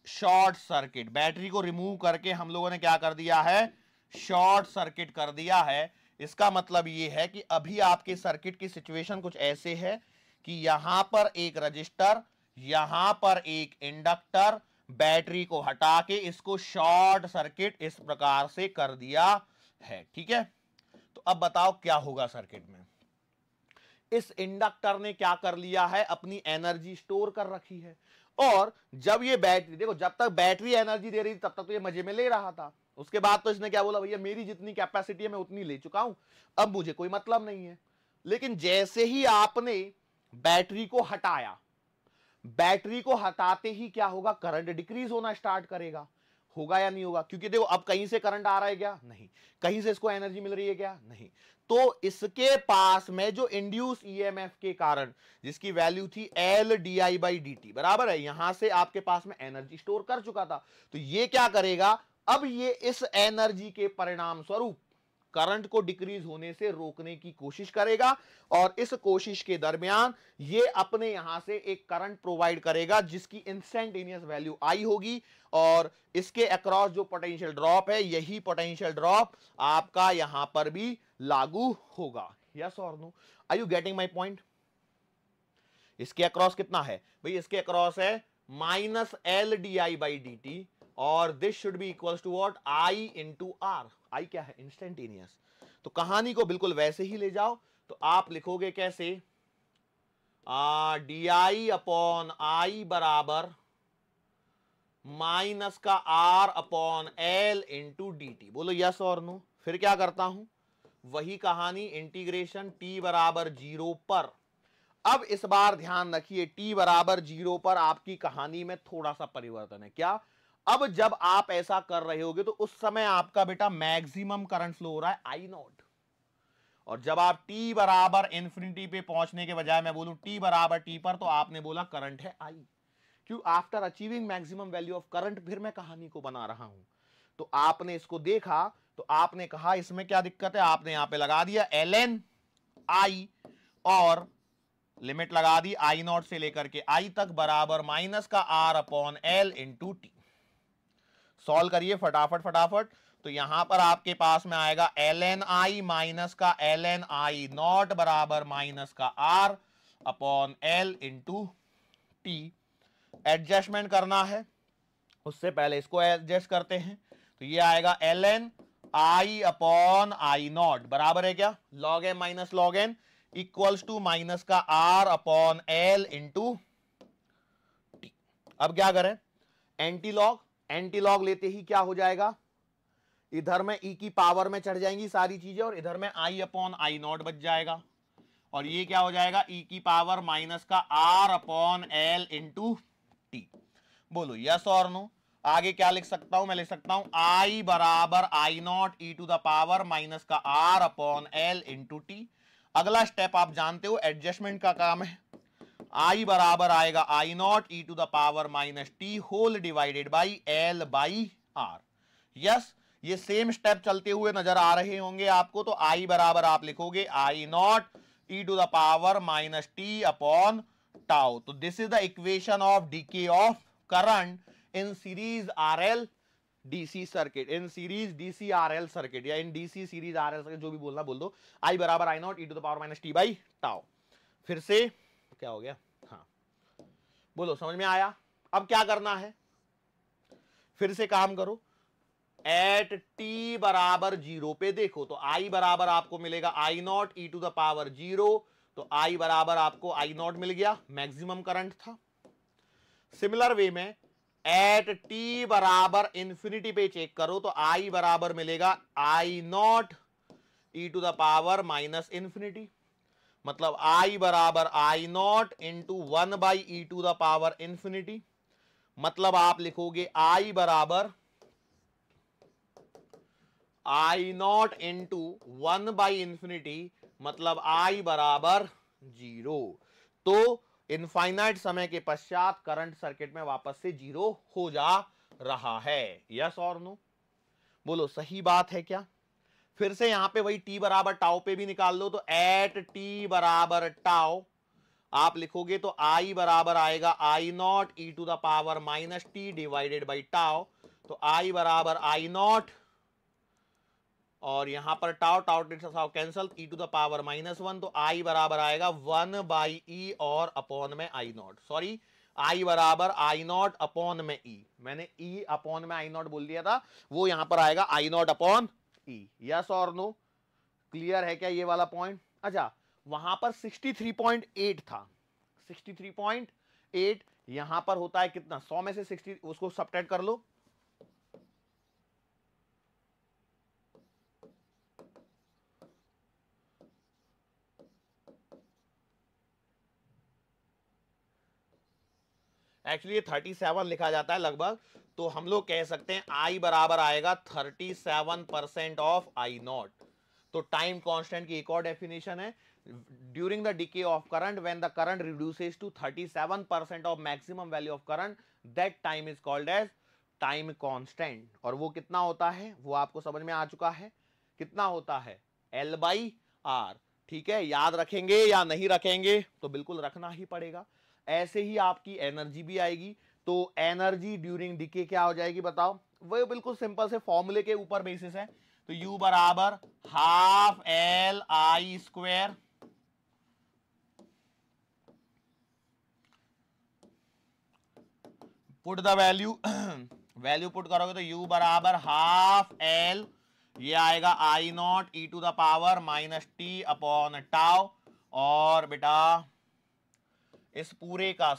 short circuit, battery को रिमूव करके हम लोगों ने क्या कर दिया है, शॉर्ट सर्किट कर दिया है। इसका मतलब ये है कि अभी आपके सर्किट की सिचुएशन कुछ ऐसे है कि यहां पर एक रजिस्टर, यहां पर एक इंडक्टर, बैटरी को हटा के इसको शॉर्ट सर्किट इस प्रकार से कर दिया है। ठीक है, तो अब बताओ क्या होगा सर्किट में। इस इंडक्टर ने क्या कर लिया है, अपनी एनर्जी स्टोर कर रखी है, और जब ये बैटरी, देखो जब तक बैटरी एनर्जी दे रही थी तब तक तो ये मजे में ले रहा था, उसके बाद तो इसने क्या बोला, भैया मेरी जितनी कैपेसिटी है मैं उतनी ले चुका हूं, अब मुझे कोई मतलब नहीं है। लेकिन जैसे ही आपने बैटरी को हटाया, बैटरी को हटाते ही क्या होगा, करंट डिक्रीज होना स्टार्ट करेगा। होगा या नहीं होगा, क्योंकि देखो अब कहीं से करंट आ रहा है क्या, नहीं, कहीं से इसको एनर्जी मिल रही है क्या, नहीं। तो इसके पास में जो इंड्यूस ईएमएफ के कारण जिसकी वैल्यू थी L d I by d T बराबर है, यहां से आपके पास में एनर्जी स्टोर कर चुका था। तो ये क्या करेगा, अब ये इस एनर्जी के परिणाम स्वरूप करंट को डिक्रीज होने से रोकने की कोशिश करेगा, और इस कोशिश के दरमियान ये अपने यहां से एक करंट प्रोवाइड करेगा जिसकी इंस्टेंटेनियस वैल्यू आई होगी, और इसके अक्रॉस जो पोटेंशियल ड्रॉप है, यही पोटेंशियल ड्रॉप आपका यहां पर भी लागू होगा। यस और no, are you getting my point. इसके अक्रॉस कितना है भाई, इसके अक्रॉस है minus L d I by d t, और this should be equal to what, I into R. I क्या है, इंस्टेंटेनियस। तो कहानी को बिल्कुल वैसे ही ले जाओ, तो आप लिखोगे कैसे, डी आई अपॉन आई बराबर माइनस का R upon L into d t. बोलो यस और नो। फिर क्या करता हूं, वही कहानी, इंटीग्रेशन टी बराबर 0 पर। अब इस बार ध्यान रखिए, टी बराबर 0 पर आपकी कहानी में थोड़ा सा परिवर्तन है। क्या, अब जब आप ऐसा कर रहे होगे तो उस समय आपका बेटा मैक्सिमम करंट फ्लो हो रहा है आई नॉट, और जब आप t बराबर इंफिनिटी पे पहुंचने के बजाय मैं बोलूं t बराबर t पर, तो आपने बोला करंट है I। क्यों? After achieving maximum value of current, फिर मैं कहानी को बना रहा हूं। तो आपने इसको देखा तो आपने कहा इसमें क्या दिक्कत है, आपने यहां पे लगा दिया ln I और लिमिट लगा दी I नॉट से लेकर के I तक बराबर माइनस का R upon L into T. Solve करिए फटाफट फटाफट। तो यहां पर आपके पास में आएगा ln I माइनस का ln I नॉट बराबर माइनस का R upon L into T. Adjustment करना है, उससे पहले इसको एडजस्ट करते हैं। तो ये आएगा ln I upon I not बराबर है क्या, log M minus log N equals to minus का R upon L into t. अब क्या करें, एंटी लॉग लेते ही क्या हो जाएगा, इधर में e की पावर में चढ़ जाएंगी सारी चीजें और इधर में I अपॉन I नॉट बच जाएगा। और ये क्या हो जाएगा, e की पावर माइनस का R upon L into T. बोलो यस और नो। आगे क्या लिख सकता हूं, मैं लिख सकता हूं I बराबर I not e to the power minus का R upon L into t. अगला स्टेप आप जानते हो एडजस्टमेंट का काम है। I बराबर आएगा I not e to the power minus t whole divided by L by R। Yes, ये सेम स्टेप चलते हुए नजर आ रहे होंगे आपको। तो I बराबर आप लिखोगे I not e to the power minus t upon tau. तो this is the equation of decay of current in series RL DC circuit, in series DC RL circuit या in DC series RL circuit, जो भी बोलना बोल दो। I बराबर I not e to the power minus t by tau. फिर से क्या हो गया, हाँ बोलो समझ में आया। अब क्या करना है, फिर से काम करो। एट टी बराबर 0 पे देखो तो I बराबर आपको मिलेगा I not e to the power 0। तो I बराबर आपको I नॉट मिल गया, मैक्सिमम करंट था। सिमिलर वे में एट टी बराबर इंफिनिटी पे चेक करो तो I बराबर मिलेगा I not e to the power minus infinity. मतलब I बराबर I naught into 1 by e to the power infinity. मतलब आप लिखोगे I बराबर I naught into 1 by infinity, मतलब I बराबर 0। तो इनफाइनाइट समय के पश्चात करंट सर्किट में वापस से 0 हो जा रहा है। यस और नो, बोलो सही बात है क्या। फिर से यहां पे वही t बराबर टाउ पे भी निकाल लो। तो एट t बराबर टाउ आप लिखोगे तो I बराबर आएगा I not e to the power minus t divided by tau. तो I बराबर I नॉट और यहां पर tau cancel e to the power minus 1। तो I बराबर आएगा 1 बाई ई और अपॉन में I नॉट, सॉरी I बराबर I नॉट अपॉन में E, मैंने E अपॉन में I नॉट बोल दिया था, वो यहां पर आएगा I not upon E। Yes और नो, क्लियर है क्या ये वाला पॉइंट। अच्छा, वहां पर 63.8 था, 63.8 यहां पर होता है कितना, 100 में से 60 उसको सब्ट्रैक्ट कर लो। एक्चुअली 37 लिखा जाता है लगभग, तो हम लोग कह सकते हैं I बराबर आएगा 37% ऑफ I नॉट। तो टाइम कांस्टेंट की एक और डेफिनेशन है, during the decay of current when the current reduces to 37% of maximum value of current, that time is called as time constant. और वो कितना होता है वो आपको समझ में आ चुका है, कितना होता है L बाई R। ठीक है, याद रखेंगे या नहीं रखेंगे, तो बिल्कुल रखना ही पड़ेगा। ऐसे ही आपकी एनर्जी भी आएगी। तो एनर्जी ड्यूरिंग डिके क्या हो जाएगी बताओ, वो बिल्कुल सिंपल से फॉर्मूले के ऊपर बेसिस है। तो U बराबर half L I square, put the value value put करोगे तो U बराबर हाफ L, ये आएगा I not e to the power minus t upon tau. और बेटा इस पूरे का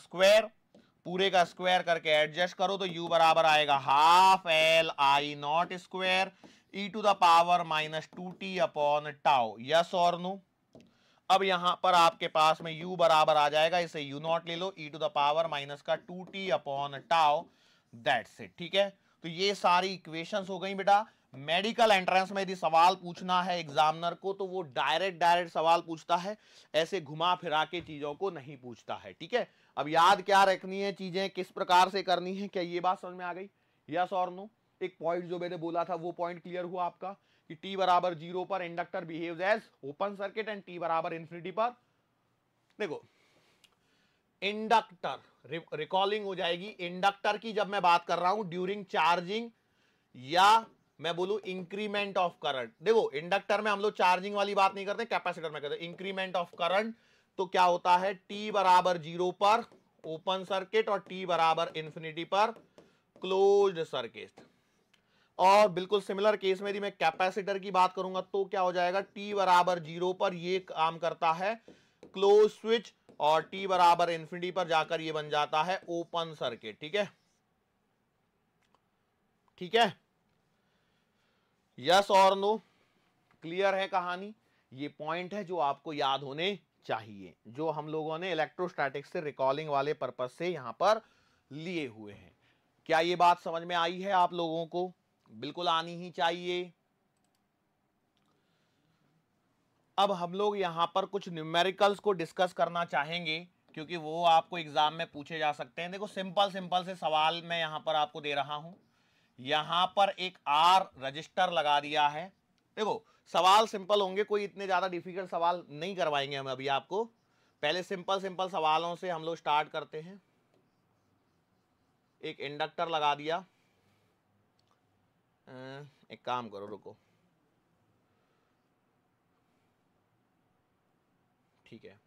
स्क्वायर करके एडजस्ट करो तो U बराबर आएगा half L I naught square e to the power minus 2t upon tau. Yes और नो। अब यहां पर आपके पास में U बराबर आ जाएगा, इसे U नॉट ले लो, ई टू द पावर माइनस का 2t upon tau, that's it. ठीक है, तो ये सारी इक्वेशंस हो गई बेटा। मेडिकल एंट्रेंस में यदि सवाल पूछना है एग्जामिनर को तो वो डायरेक्ट सवाल पूछता है, ऐसे घुमा फिरा के चीजों को नहीं पूछता है। ठीक है, अब याद क्या रखनी है, चीजें किस प्रकार से करनी है, क्या ये बात समझ में आ गई? यस और नो? एक पॉइंट जो मैंने बोला था वो पॉइंट क्लियर हुआ आपका कि t बराबर 0 पर inductor behaves as open circuit and t बराबर इंफिनिटी पर, देखो इंडक्टर रिकॉलिंग हो जाएगी। इंडक्टर की जब मैं बात कर रहा हूं ड्यूरिंग चार्जिंग या मैं बोलूं इंक्रीमेंट ऑफ करंट, देखो इंडक्टर में हम लोग चार्जिंग वाली बात नहीं करते, कैपेसिटर में करते इंक्रीमेंट ऑफ करंट। तो क्या होता है, t बराबर 0 पर ओपन सर्किट और t बराबर इंफिनिटी पर क्लोज्ड सर्किट। और बिल्कुल सिमिलर केस में यदि मैं कैपेसिटर की बात करूंगा तो क्या हो जाएगा, t बराबर 0 पर ये काम करता है क्लोज स्विच और t बराबर इंफिनिटी पर जाकर ये बन जाता है ओपन सर्किट। ठीक है, ठीक है, यस और नो? क्लियर है कहानी? ये पॉइंट है जो आपको याद होने चाहिए, जो हम लोगों ने इलेक्ट्रोस्टैटिक्स से रिकॉलिंग वाले पर्पस से यहां पर लिए हुए हैं। क्या ये बात समझ में आई है आप लोगों को? बिल्कुल आनी ही चाहिए। अब हम लोग यहां पर कुछ न्यूमेरिकल्स को डिस्कस करना चाहेंगे क्योंकि वो आपको एग्जाम में पूछे जा सकते हैं। देखो सिंपल सिंपल से सवाल मैं यहां पर आपको दे रहा हूं। यहां पर एक आर रजिस्टर लगा दिया है। देखो सवाल सिंपल होंगे, कोई इतने ज्यादा डिफिकल्ट सवाल नहीं करवाएंगे हम अभी आपको। पहले सिंपल सिंपल सवालों से हम लोग स्टार्ट करते हैं। एक इंडक्टर लगा दिया, एक काम करो रुको, ठीक है,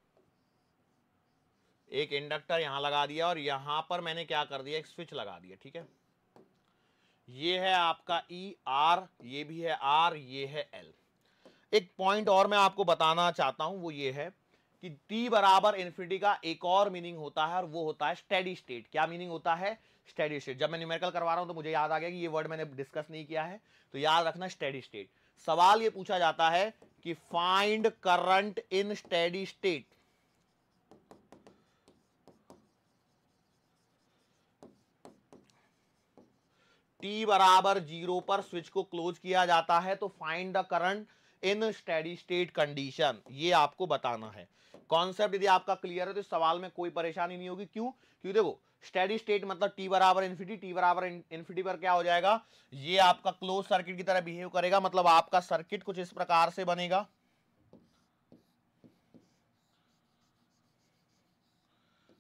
एक इंडक्टर यहां लगा दिया और यहां पर मैंने क्या कर दिया, एक स्विच लगा दिया। ठीक है, ये है आपका ई आर, ये भी है आर, ये है एल। एक पॉइंट और मैं आपको बताना चाहता हूं, वो ये है कि t बराबर इन्फिनिटी का एक और मीनिंग होता है और वो होता है स्टेडी स्टेट। क्या मीनिंग होता है? Steady state. जब मैं न्यूमेरिकल करवा रहा हूं तो मुझे याद आ गया कि ये वर्ड मैंने डिस्कस नहीं किया है, तो याद रखना स्टेडी स्टेट। सवाल ये पूछा जाता है कि find current in steady state. t बराबर 0 पर स्विच को क्लोज किया जाता है तो find the current in steady state condition, ये आपको बताना है। कॉन्सेप्ट यदि आपका क्लियर है तो इस सवाल में कोई परेशानी नहीं होगी। क्यों? क्योंकि देखो स्टेडी स्टेट मतलब t बराबर इंफिनिटी, t बराबर इंफिनिटी पर क्या हो जाएगा, ये आपका क्लोज सर्किट की तरह बिहेव करेगा। मतलब आपका सर्किट कुछ इस प्रकार से बनेगा,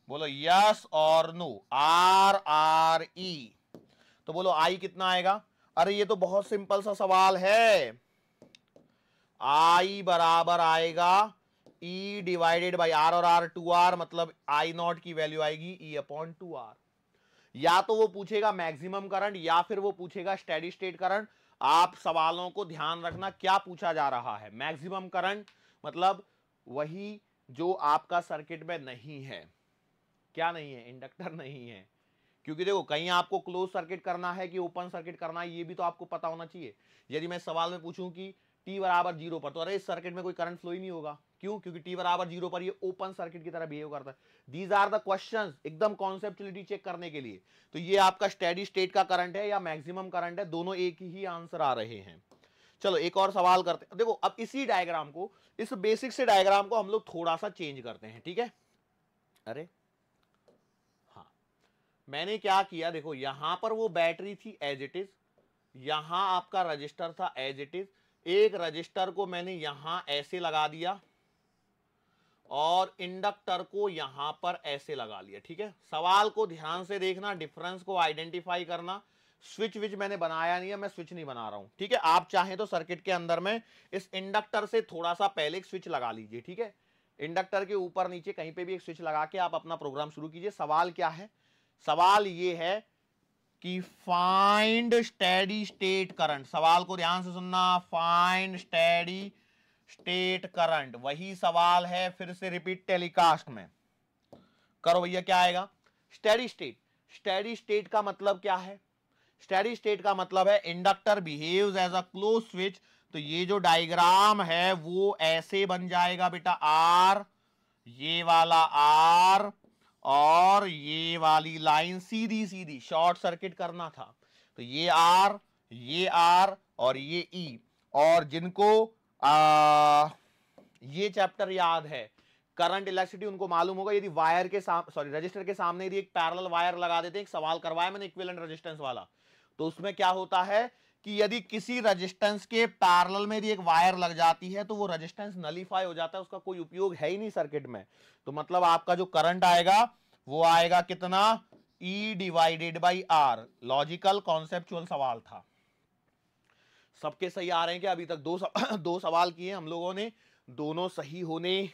बोलो यस और नो, आर आर ई। तो बोलो आई कितना आएगा? अरे ये तो बहुत सिंपल सा सवाल है। आई बराबर आएगा ई डिवाइडेड बाई आर, और आर 2R, मतलब आई नॉट की वैल्यू आएगी ई अपॉन 2R। या तो वो पूछेगा मैक्सिमम करंट या फिर वो पूछेगा स्टेडी स्टेट करंट। आप सवालों को ध्यान रखना क्या पूछा जा रहा है। मैक्सिमम करंट मतलब वही जो आपका सर्किट में नहीं है। क्या नहीं है? इंडक्टर नहीं है। क्योंकि देखो कहीं आपको क्लोज सर्किट करना है कि ओपन सर्किट करना है ये भी तो आपको पता होना चाहिए। यदि मैं सवाल में पूछूं कि t बराबर 0 पर, तो अरे इस सर्किट में कोई करंट फ्लो ही नहीं होगा। क्यों? क्योंकि t बराबर 0 पर ये ओपन सर्किट की तरह बिहेव करता है। दीज आर द क्वेश्चंस, एकदम कॉन्सेप्चुअलिटी चेक करने के लिए। तो ये आपका स्टेडी स्टेट का करंट है या मैक्सिमम करंट है, दोनों एक ही आंसर आ रहे हैं। चलो एक और सवाल करते हैं। देखो अब इसी डायग्राम को, इस बेसिक से डायग्राम को हम लोग थोड़ा सा चेंज करते हैं। ठीक है, अरे मैंने क्या किया, देखो यहां पर वो बैटरी थी एज इट इज, यहां आपका रजिस्टर था एज इट इज। एक रजिस्टर को मैंने यहां ऐसे लगा दिया और इंडक्टर को यहां पर ऐसे लगा लिया। ठीक है, सवाल को ध्यान से देखना, डिफरेंस को आइडेंटिफाई करना। स्विच विच मैंने बनाया नहीं है, मैं स्विच नहीं बना रहा हूं। ठीक है, आप चाहें तो सर्किट के अंदर में इस इंडक्टर से थोड़ा सा पहले एक स्विच लगा लीजिए। ठीक है, इंडक्टर के ऊपर नीचे कहीं पे भी एक स्विच लगा के आप अपना प्रोग्राम शुरू कीजिए। सवाल क्या है? सवाल ये है कि फाइंड स्टेडी स्टेट करंट। सवाल को ध्यान से सुनना, फाइंड स्टेडी स्टेट करंट, वही सवाल है, फिर से रिपीट टेलीकास्ट में करो भैया। क्या आएगा? Steady state. स्टेडी स्टेट का मतलब क्या है? स्टेडी स्टेट का मतलब है inductor behaves as a close switch. तो ये जो डायग्राम है वो ऐसे बन जाएगा बेटा, आर, ये वाला आर और ये वाली लाइन सीधी सीधी, शॉर्ट सर्किट करना था तो ये आर, ये R और ये E, और जिनको ये चैप्टर याद है, करंट इलेक्ट्रिसिटी, उनको मालूम होगा यदि वायर के सामने, रजिस्टर के सामने यदि एक पैरेलल वायर लगा देते हैं, एक सवाल करवाया मैंने इक्विवेलेंट रेजिस्टेंस वाला, तो उसमें क्या होता है कि यदि किसी रेजिस्टेंस के पैरेलल में यदि एक वायर लग जाती है तो वो रेजिस्टेंस नलीफाई हो जाता है, उसका कोई उपयोग है ही नहीं सर्किट में। तो मतलब आपका जो करंट आएगा वो आएगा कितना, E divided by R। Logical conceptual सवाल था। सबके सही आ रहे हैं क्या? अभी तक दो सवाल किए हम लोगों ने, दोनों सही होने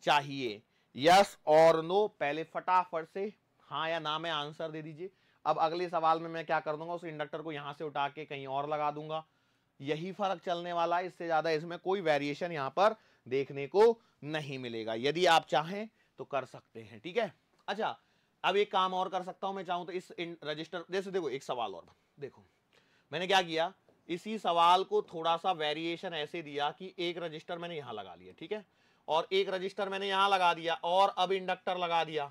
चाहिए। यस और नो, पहले फटाफट से हाँ या ना में आंसर दे दीजिए। अब अगले सवाल में मैं क्या कर दूंगा, उस इंडक्टर को यहां से उठा के कहीं और लगा दूंगा, यही फर्क चलने वाला है, इससे ज्यादा इसमें कोई वेरिएशन यहां पर देखने को नहीं मिलेगा। यदि आप चाहें तो कर सकते हैं, ठीक है। अच्छा, अब एक काम और कर सकता हूं मैं चाहूं तो, इस रजिस्टर, जैसे देखो एक सवाल और, देखो मैंने क्या किया, इसी सवाल को थोड़ा सा वेरिएशन ऐसे दिया कि एक रजिस्टर मैंने यहां लगा लिया, ठीक है, और एक रजिस्टर मैंने यहां लगा दिया, और अब इंडक्टर लगा दिया।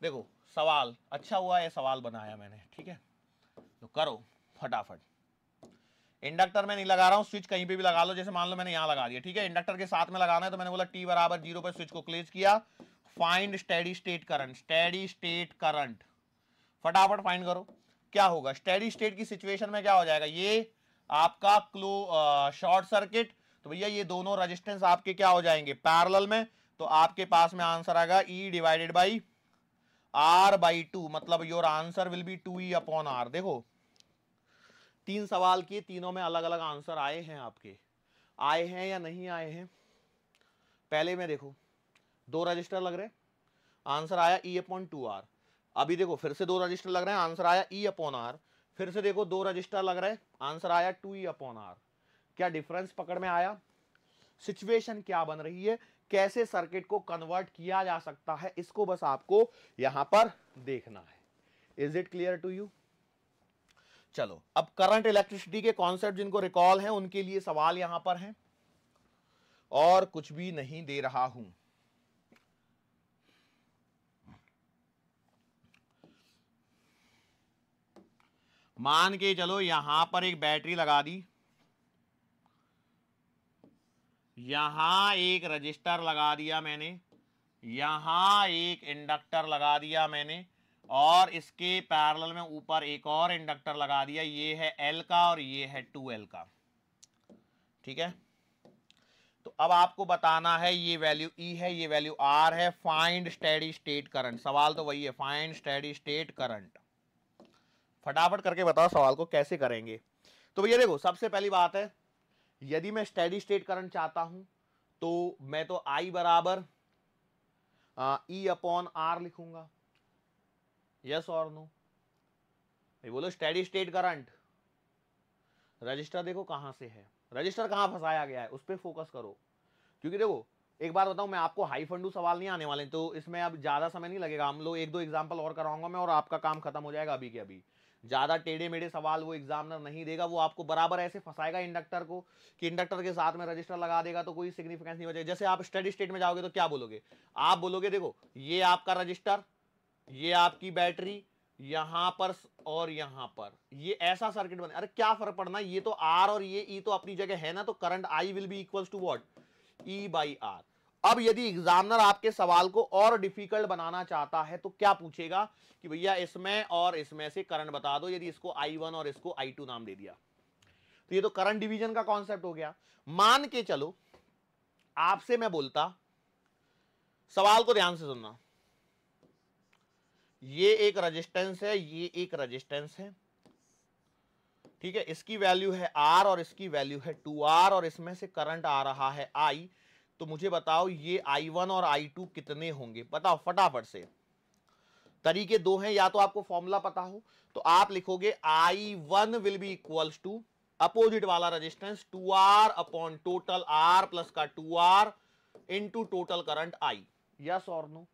देखो सवाल अच्छा हुआ है, सवाल बनाया मैंने, ठीक है, तो करो फटाफट। इंडक्टर में नहीं लगा रहा हूं, स्विच कहीं पे भी लगा लो, जैसे मान लो मैंने यहां लगा दिया, ठीक है, इंडक्टर के साथ में लगाना है, तो मैंने बोला t बराबर 0 पर स्विच को क्लोज किया, find steady state current, steady state current, फटाफट फाइंड करो क्या होगा। स्टेडी स्टेट की सिचुएशन में क्या हो जाएगा, ये आपका शॉर्ट सर्किट, तो भैया ये दोनों रेजिस्टेंस आपके क्या हो जाएंगे, पैरेलल में, तो आपके पास में आंसर आएगा E divided by R by 2, मतलब your answer will be 2E upon R। देखो तीन सवाल किए, तीनों में अलग अलग आंसर आए हैं आपके, आए हैं या नहीं आए हैं। पहले में देखो दो रजिस्टर लग रहे, आंसर आया E अपॉन 2R। अभी देखो फिर से दो रजिस्टर लग रहे हैं, आंसर आया E अपॉन R। फिर से देखो दो रजिस्टर लग रहे हैं, आंसर आया 2E अपॉन R। क्या डिफरेंस पकड़ में आया? सिचुएशन क्या बन रही है, कैसे सर्किट को कन्वर्ट किया जा सकता है, इसको बस आपको यहां पर देखना है। Is it clear to you? चलो अब करंट इलेक्ट्रिसिटी के कॉन्सेप्ट जिनको रिकॉल है उनके लिए सवाल यहां पर है, और कुछ भी नहीं दे रहा हूं। मान के चलो यहां पर एक बैटरी लगा दी, यहां एक रजिस्टर लगा दिया मैंने, यहां एक इंडक्टर लगा दिया मैंने, और इसके पैरेलल में ऊपर एक और इंडक्टर लगा दिया, ये है L का और ये है 2L का, ठीक है। तो अब आपको बताना है, ये वैल्यू E है, ये वैल्यू R है, फाइंड स्टेडी स्टेट करंट। सवाल तो वही है, फाइंड स्टेडी स्टेट करंट। फटाफट करके बताओ सवाल को कैसे करेंगे। तो भैया देखो सबसे पहली बात है, यदि मैं स्टेडी स्टेट करंट चाहता हूं तो मैं तो I बराबर E अपॉन R लिखूंगा। यस और नो? भाई बोलो स्टेडी स्टेट करंट। रजिस्टर देखो कहां से है, रजिस्टर कहां फंसाया गया है, उस पर फोकस करो। क्योंकि देखो एक बार बताऊं, मैं आपको हाई फंडू सवाल नहीं आने वाले, तो इसमें अब ज्यादा समय नहीं लगेगा, हम लोग एक दो एग्जांपल और कराऊंगा मैं, और आपका काम खत्म हो जाएगा अभी के अभी। ज्यादा टेढ़े मेढ़े सवाल वो एग्जामिनर नहीं देगा, वो आपको बराबर ऐसे फंसाएगा इंडक्टर को कि इंडक्टर के साथ में रजिस्टर लगा देगा तो कोई सिग्निफिकेंस नहीं बचेगा। जैसे आप स्टेडी स्टेट में जाओगे तो क्या बोलोगे, आप बोलोगे देखो ये आपका रजिस्टर, ये आपकी बैटरी, यहां पर और यहां पर, ये ऐसा सर्किट बने। अरे क्या फर्क पड़ना, ये तो R और ये E तो अपनी जगह है ना, तो current I will be equals to what, E by R। अब यदि एग्जामिनर आपके सवाल को और डिफिकल्ट बनाना चाहता है तो क्या पूछेगा कि भैया इसमें और इसमें से करंट बता दो, यदि इसको I1 और इसको I2 नाम दे दिया, तो ये तो करंट डिवीजन का कॉन्सेप्ट हो गया। मान के चलो आपसे मैं बोलता, सवाल को ध्यान से सुनना, ये एक रेजिस्टेंस है, ये एक रेजिस्टेंस है, ठीक है, इसकी वैल्यू है R और इसकी वैल्यू है 2R, और इसमें से करंट आ रहा है I। तो मुझे बताओ ये I1 और I2 कितने होंगे, बताओ फटाफट से। तरीके दो हैं, या तो आपको फॉर्मूला पता हो तो आप लिखोगे I1 will be equals to opposite वाला resistance 2R upon total R plus का 2R into total current I। Yes और नो?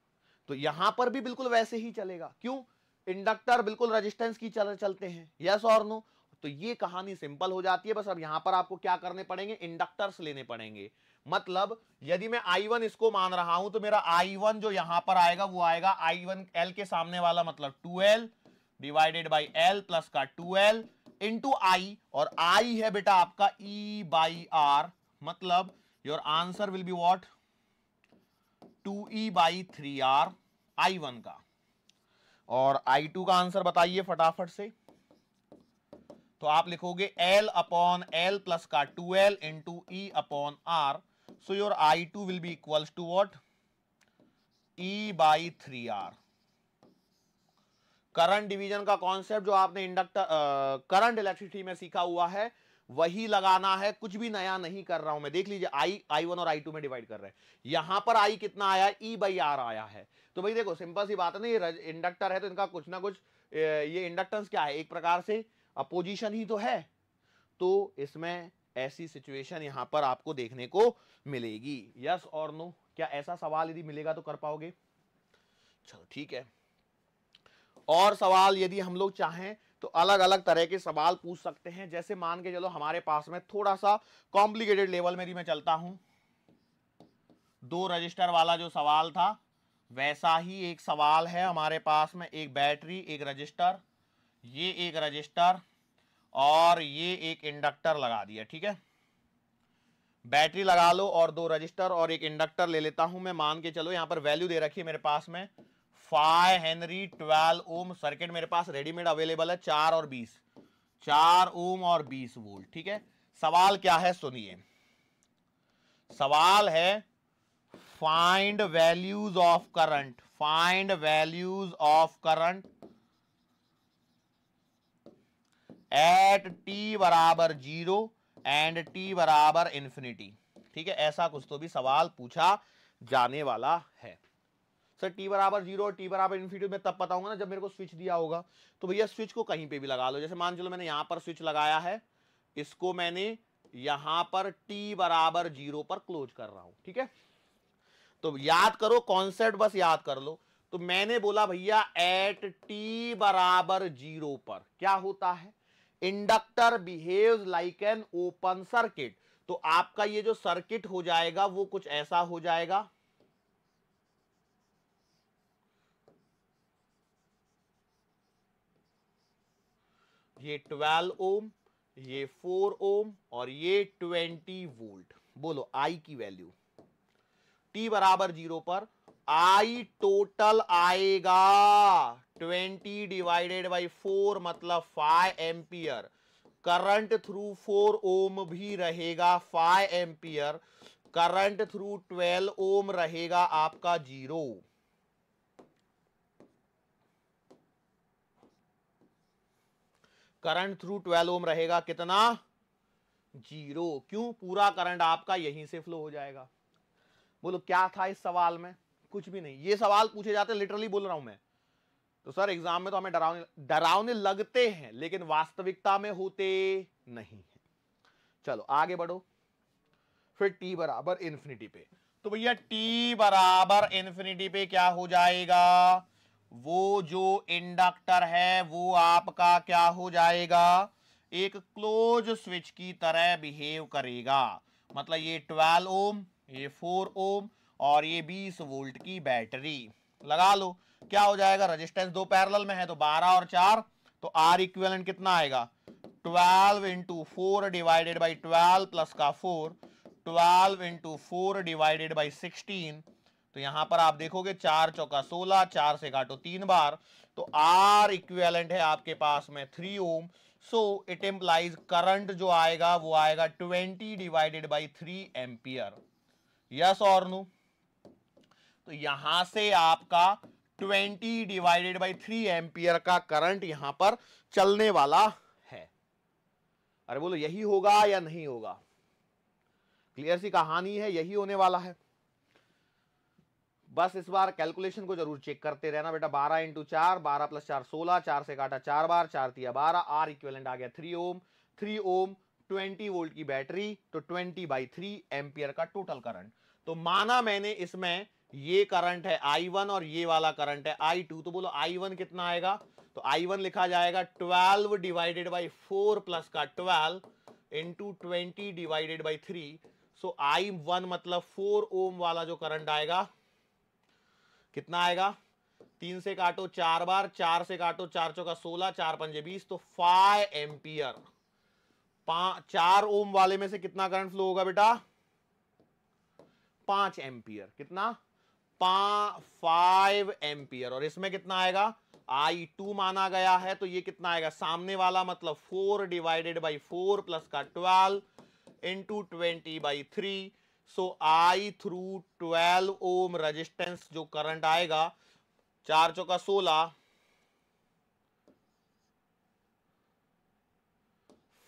तो यहां पर भी बिल्कुल वैसे ही चलेगा, क्यों, इंडक्टर बिल्कुल रेजिस्टेंस की चलते हैं। यस और नो? तो ये कहानी सिंपल हो जाती है। बस अब यहां पर आपको क्या करने पड़ेंगे, इंडक्टर्स लेने पड़ेंगे। मतलब यदि मैं I1 इसको मान रहा हूं तो मेरा I1 जो यहां पर आएगा वो आएगा I1 L के सामने वाला, मतलब 2L divided by L plus का 2L इंटू आई, और आई है बेटा आपका E बाई आर, मतलब your answer will be what 2E by 3R I1 का। और I2 का आंसर बताइए फटाफट से। तो आप लिखोगे L अपॉन L प्लस का 2L into E upon R, so your I2 will be equals to what E by 3R। Current division का कॉन्सेप्ट जो आपने इंडक्टर करंट इलेक्ट्रिसिटी में सीखा हुआ है वही लगाना है, कुछ भी नया नहीं कर रहा हूं मैं। देख लीजिए I1 और I2 में डिवाइड कर रहे हैं, यहां पर I कितना आया, E बाई आर आया है। तो भाई देखो सिंपल सी बात है ना, ये इंडक्टर है तो इनका कुछ ना कुछ, ये इंडक्टेंस क्या है, एक प्रकार से अपोजिशन ही तो है। तो इसमें ऐसी सिचुएशन यहां पर आपको देखने को मिलेगी। यस और नो, क्या ऐसा सवाल यदि मिलेगा तो कर पाओगे? चलो ठीक है। और सवाल यदि हम लोग चाहें तो अलग अलग तरह के सवाल पूछ सकते हैं। जैसे मान के चलो हमारे पास में थोड़ा सा कॉम्प्लिकेटेड लेवल में भी मैं चलता हूं, 2 रजिस्टर वाला जो सवाल था वैसा ही एक सवाल है हमारे पास में। एक बैटरी, एक रजिस्टर, ये एक रजिस्टर और ये एक इंडक्टर लगा दिया, ठीक है। बैटरी लगा लो और 2 रजिस्टर और एक इंडक्टर ले लेता हूं मैं। मान के चलो यहां पर वैल्यू दे रखी है मेरे पास में 5 हेनरी 12 ओम। सर्किट मेरे पास रेडीमेड अवेलेबल है 4 और 20, 4 ओम और 20 वोल्ट, ठीक है। सवाल क्या है सुनिए, सवाल है find values of current, find values of current eight t बराबर 0 एंड टी बराबर इंफिनिटी, ठीक है। ऐसा कुछ तो भी सवाल पूछा जाने वाला है। सर टी बराबर 0 और टी बराबर इन्फिनिटी में तब पता होगा ना जब मेरे को स्विच दिया होगा। तो भैया स्विच को कहीं पे भी लगा लो, जैसे मान चलो मैंने यहां पर स्विच लगाया है, इसको मैंने यहां पर टी बराबर 0 पर क्लोज कर रहा हूं, ठीक है। तो याद करो कॉन्सेप्ट, बस याद कर लो। तो मैंने बोला भैया एट टी बराबर 0 पर क्या होता है, inductor behaves like an open circuit. तो आपका ये जो सर्किट हो जाएगा वो कुछ ऐसा हो जाएगा, ये 12 ओम, ये 4 ओम और ये 20 वोल्ट। बोलो आई की वैल्यू टी बराबर 0 पर आई टोटल आएगा 20 डिवाइडेड बाई 4 मतलब 5 एम्पियर। करंट थ्रू 4 ओम भी रहेगा 5 एम्पियर, करंट थ्रू 12 ओम रहेगा आपका 0। करंट थ्रू 12 ओम रहेगा कितना, 0। क्यों, पूरा करंट आपका यहीं से फ्लो हो जाएगा। बोलो क्या था इस सवाल में, कुछ भी नहीं। ये सवाल पूछे जाते लिटरली बोल रहा हूं मैं। तो सर एग्जाम में तो हमें डरावने लगते हैं लेकिन वास्तविकता में होते नहीं है। चलो आगे बढ़ो, फिर टी बराबर इंफिनिटी पे। तो भैया टी बराबर इंफिनिटी पे क्या हो जाएगा, वो जो इंडक्टर है वो आपका क्या हो जाएगा, एक क्लोज स्विच की तरह बिहेव करेगा। मतलब ये 12 ओम, ये 4 ओम और ये 20 वोल्ट की बैटरी लगा लो। क्या हो जाएगा, रेजिस्टेंस 2 पैरेलल में है तो 12 और 4, तो आर इक्विवेलेंट कितना आएगा, 12 इंटू 4 डिवाइडेड बाई 12 प्लस का 4, 12 इंटू 4 डिवाइडेड बाई 16। तो यहां पर आप देखोगे 4 चौका 16, 4 से काटो 3 बार, तो आर इक्विवेलेंट है आपके पास में 3 ओम। सो इट इंप्लाइज करंट जो आएगा वो आएगा 20 डिवाइडेड बाई 3 एम्पियर। यस और नो। तो यहां से आपका 20 डिवाइडेड बाई 3 एम्पियर का करंट यहां पर चलने वाला है। अरे बोलो यही होगा या नहीं होगा, क्लियर सी कहानी है, यही होने वाला है। बस इस बार कैलकुलेशन को जरूर चेक करते रहना बेटा। 12 इंटू 4, 12 प्लस 4 16, 4 से काटा 4 बार, 4 तिया 12, आर इक्विवेलेंट आ गया 3 ओम। 3 ओम 20 वोल्ट की बैटरी, तो 20 बाई 3 एम्पियर का टोटल करंट। तो माना मैंने इसमें ये करंट है I1 और ये वाला करंट है I2, तो बोलो I1 कितना आएगा, तो I1 लिखा जाएगा 12 डिवाइडेड बाई 4 प्लस का 12 into 20 divided by 3। So I1 मतलब 4 ओम वाला जो करंट आएगा कितना आएगा, 3 से काटो 4 बार, 4 से काटो 4 चौका 16, 4 पंजे 20, तो 5 एम्पियर। 4 ओम वाले में से कितना करंट फ्लो होगा बेटा? 5 एम्पियर। कितना? 5 एम्पियर। और इसमें कितना आएगा? I2 माना गया है, तो ये कितना आएगा? सामने वाला मतलब 4 डिवाइडेड बाई 4 प्लस का 12 into 20/3। So I through 12 ohm resistance जो करंट आएगा, 4 चौका 16,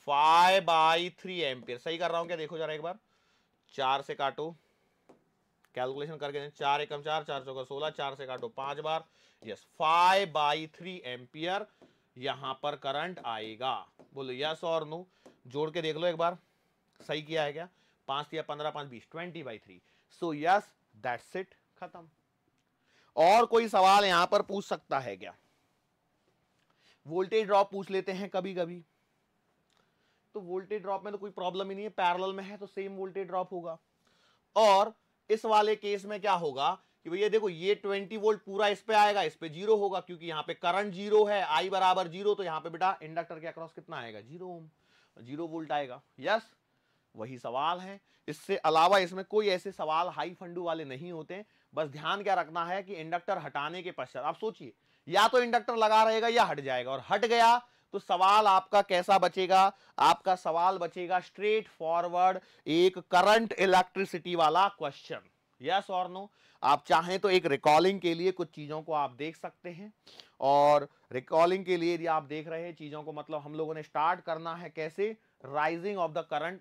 5/3 एम्पियर। सही कर रहा हूं क्या? देखो जरा एक बार, 4 से काटो, कैलकुलेशन करके 4 एकम 4, 4 चौका 16, 4 से काटो 5 बार, यस 5/3 एम्पियर यहां पर करंट आएगा। बोलो यस और नो। जोड़ के देख लो एक बार, सही किया है क्या? 5 या 15, 5 20, 20/3। सो यस दैट्स इट, खत्म। और कोई सवाल यहां पर पूछ सकता है क्या? वोल्टेज ड्रॉप पूछ लेते हैं कभी कभी, तो वोल्टेज ड्रॉप में तो कोई प्रॉब्लम ही नहीं है, पैरेलल में है तो सेम वोल्टेज ड्रॉप होगा। और इस वाले केस में क्या होगा कि भैया देखो, ये 20 वोल्ट पूरा इस पे आएगा, इस पे 0 होगा, क्योंकि यहां पे करंट 0 है, I बराबर 0, तो यहां पे बेटा इंडक्टर के अक्रॉस कितना आएगा? 0 ओम, 0 वोल्ट आएगा। यस, वही सवाल है। इससे अलावा इसमें कोई ऐसे सवाल हाई फंडू वाले नहीं होते। बस ध्यान क्या रखना है कि इंडक्टर हटाने के पश्चात आप सोचिए, या तो इंडक्टर लगा रहेगा या हट जाएगा, और हट गया तो सवाल आपका कैसा बचेगा? आपका सवाल बचेगा स्ट्रेट फॉरवर्ड एक करंट इलेक्ट्रिसिटी वाला क्वेश्चन। यस और नो। आप चाहें तो एक रिकॉलिंग के लिए कुछ चीजों को आप देख सकते हैं, और रिकॉलिंग के लिए यदि आप देख रहे हैं चीजों को, मतलब हम लोगों ने स्टार्ट करना है कैसे? Rising of the current,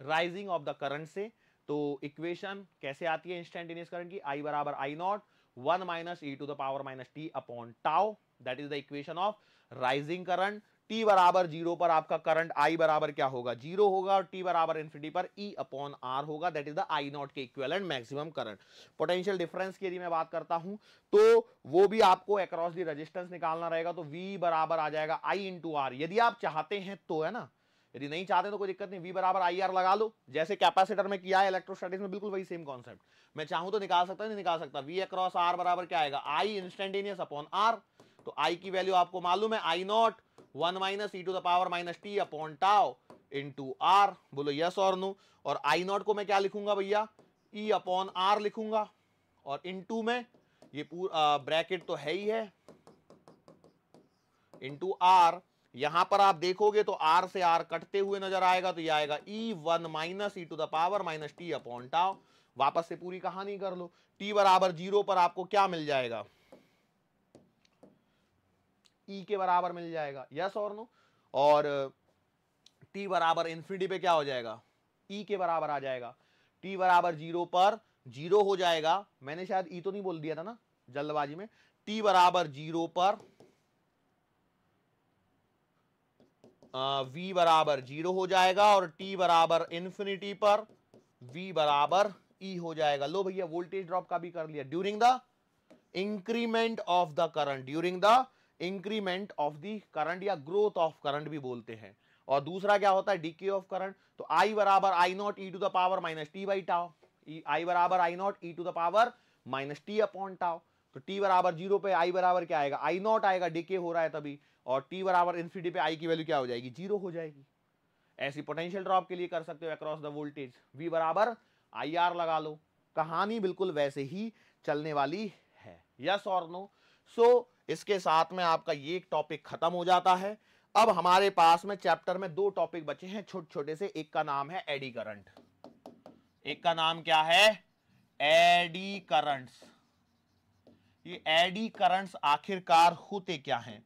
rising of the current से। तो इक्वेशन कैसे आती है इंस्टेंटेनियस करंट की? I बराबर I0 1 minus e to the power minus t upon tau, that is the equation of rising current. t बराबर 0 पर आपका करंट I बराबर क्या होगा? 0 होगा, और t बराबर इंफिनिटी पर E अपॉन R होगा, दैट इज द I0 के equivalent maximum current. Potential difference की यदि मैं बात करता हूं तो वो भी आपको अक्रॉस द रेजिस्टेंस निकालना रहेगा, तो V बराबर आ जाएगा I इंटू R, यदि आप चाहते हैं तो, है ना। यदि नहीं चाहते तो कोई दिक्कत नहीं, V बराबर IR लगा लो, जैसे कैपेसिटर में किया है इलेक्ट्रोस्टैटिक्स में, बिल्कुल वही सेम कॉन्सेप्ट। मैं चाहूं तो निकाल सकता, नहीं निकाल सकता। V अक्रॉस R बराबर क्या आएगा? I instantaneous upon R। तो I की वैल्यू आपको मालूम है, I0 1 minus e to the power minus t upon tau into R। बोलो यस और नो। और I0 को मैं क्या लिखूंगा भैया? E अपॉन R लिखूंगा, और इंटू में ये पूरा ब्रैकेट तो है ही है, इंटू R। यहां पर आप देखोगे तो R से R कटते हुए नजर आएगा, तो ये आएगा E1 minus e to the power minus t upon tau. वापस से पूरी कहानी कर लो, t बराबर 0 पर आपको क्या मिल जाएगा? E के बराबर मिल जाएगा, यस और नो। और t बराबर इंफिनिटी पे क्या हो जाएगा? E के बराबर आ जाएगा। t बराबर 0 पर 0 हो जाएगा, मैंने शायद E तो नहीं बोल दिया था ना जल्दबाजी में। t बराबर 0 पर V बराबर 0 हो जाएगा, और t बराबर इंफिनिटी पर V बराबर E हो जाएगा। लो भैया, वोल्टेज ड्रॉप का भी कर लिया। During the increment of the current, during the increment of the current, या ग्रोथ ऑफ करंट भी बोलते हैं। और दूसरा क्या होता है? Decay of current. तो I बराबर I0 e to the power minus t by tau, I बराबर I0 e to the power minus t upon tau. तो t बराबर 0 पे I बराबर क्या आएगा? I0 आएगा, डीके हो रहा है तभी, और t बराबर इंफिनिटी पे I की वैल्यू क्या हो जाएगी? 0 हो जाएगी। ऐसी पोटेंशियल ड्रॉप के लिए कर सकते हो अक्रॉस द वोल्टेज, V बराबर IR लगा लो, कहानी बिल्कुल वैसे ही चलने वाली है। यस और नो। सो इसके साथ में आपका ये टॉपिक खत्म हो जाता है। अब हमारे पास में चैप्टर में 2 टॉपिक बचे हैं छोटे छोटे से। एक का नाम है एडी करंट, एक का नाम क्या है? Eddy currents. ये एडी करंट्स आखिरकार होते क्या हैं?